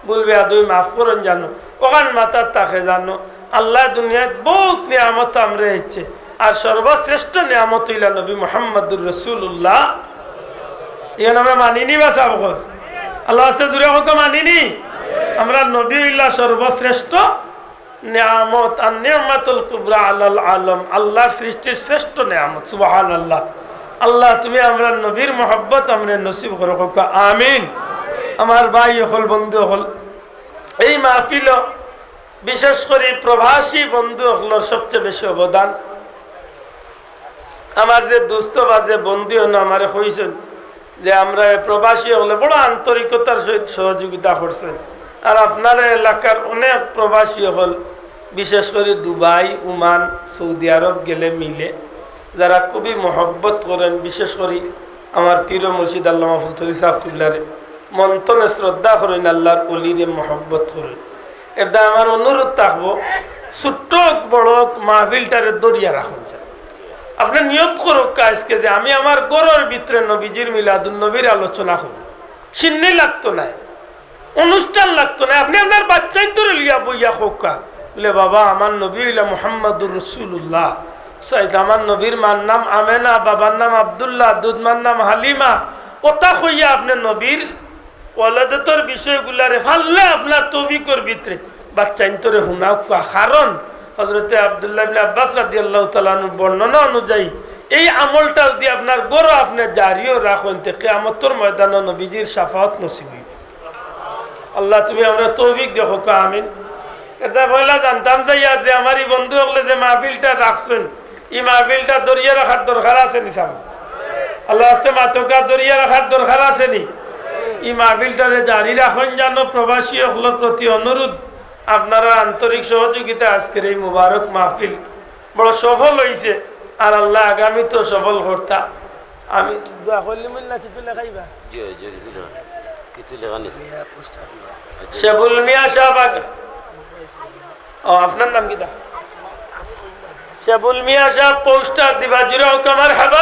বলবে আদৌ মাফ করেন জানো, ওখান মাতার তাকে জানো। আল্লাহ দুনিয়ায় বহুত নিয়ামত আমরা ইচ্ছে, আর সর্বশ্রেষ্ঠ নিয়ামত হইলা নবী মুহাম্মদুর রাসূলুল্লাহ। এই নামে মানিনি বা সাবক আল্লাহ আছে জুড়ে হোক মানিনি। আমরা নবী হইলা সর্বশ্রেষ্ঠ নিয়ামত, আর নিয়ামতুল কুবরা আলাল আলম, আল্লাহর সৃষ্টির শ্রেষ্ঠ নিয়ামত। সুবহানাল্লাহ। আল্লাহ তুমি আমরা নবীর মহব্বত আমরা নসিব করো, আমিন। আমার ভাই হল, বন্ধু হল, এই মাহফিল বিশেষ করে প্রবাসী বন্ধু হলোর সবচেয়ে বেশি অবদান। আমার যে দোস্ত বা যে বন্ধু হল আমার হয়েছেন যে আমরা প্রবাসী হলে বড় আন্তরিকতার সহিত সহযোগিতা করছেন। আর আপনার এলাকার অনেক প্রবাসী হল, বিশেষ করে দুবাই, ওমান, সৌদি আরব গেলে মিলে যারা খুবই মহব্বত করেন। বিশেষ করে আমার পীর মুর্শিদ আল্লামা ফুলতলি সাহেব কুল্লারে মন্থনে শ্রদ্ধা করেন, আল্লাহর অলিরে মহব্বত করেন। এটা আমার অনুরোধ থাকবো, ছোট্ট বড় মাহফিলটারে দরিয়া রাখুন। আপনি নিয়ত করুক আজকে যে আমি আমার গরুর ভিতরে নবীজির মিলাদুন নবীর আলোচনা করব। সিন্নি লাগতো না, অনুষ্ঠান লাগতো না, আপনি আপনার বাচ্চাই তো লিয়া বইয়া হোকা বলে বাবা আমার নবী হইলা মুহাম্মদুর রাসূলুল্লাহ। আমার নবীর মার নাম আমেনা, বাবার নাম আব্দুল্লাহ, দুধমার নাম হালিমা। ওটা কইয়া আপনি নবীর ওয়ালাদতর বিষয়গুলারে ফাললে আপনার তৌফিকর ভিতরে বাচ্চা ইন্তরে হুনাও। কারণ হযরতে আব্দুল্লাহ ইবনে আব্বাস রাদিয়াল্লাহু তাআলা আনহুর বর্ণনা অনুযায়ী এই আমলটা যদি আপনার গরো আপনি জারিও রাখেন তে কিয়ামতের ময়দানে নবীজির শাফাআত নসিব হইবে। আল্লাহ তুমি আমরা তৌফিক দেখো, আমিন। এটা বলা জানতাম যাইয়া যে আমার এই বন্ধু হলে যে মাহফিলটা রাখছেন, এই মাহফিলটা দরিয়া রাখার দরকার আছে নি? সাহেব আল্লাহ আছে মাতকা দরিয়া রাখার দরকার আছে নি? এই মাহফিলটারে জারি রাখেন জানো। প্রবাসী হলের প্রতি অনুরোধ, আপনারা আন্তরিক সহযোগিতা আজকের এই মুবারক মাহফিল বড় সফল হয়েছে। আর আল্লাহ আগামী তো সফল কর্তা। আমি কিছু লেখাইবা শেবুল মিয়া সাহেব, আপনার নাম কি? শেবুল মিয়া সাহেব পোস্টার দিবা। জুড়ে হোক আমার হাবা।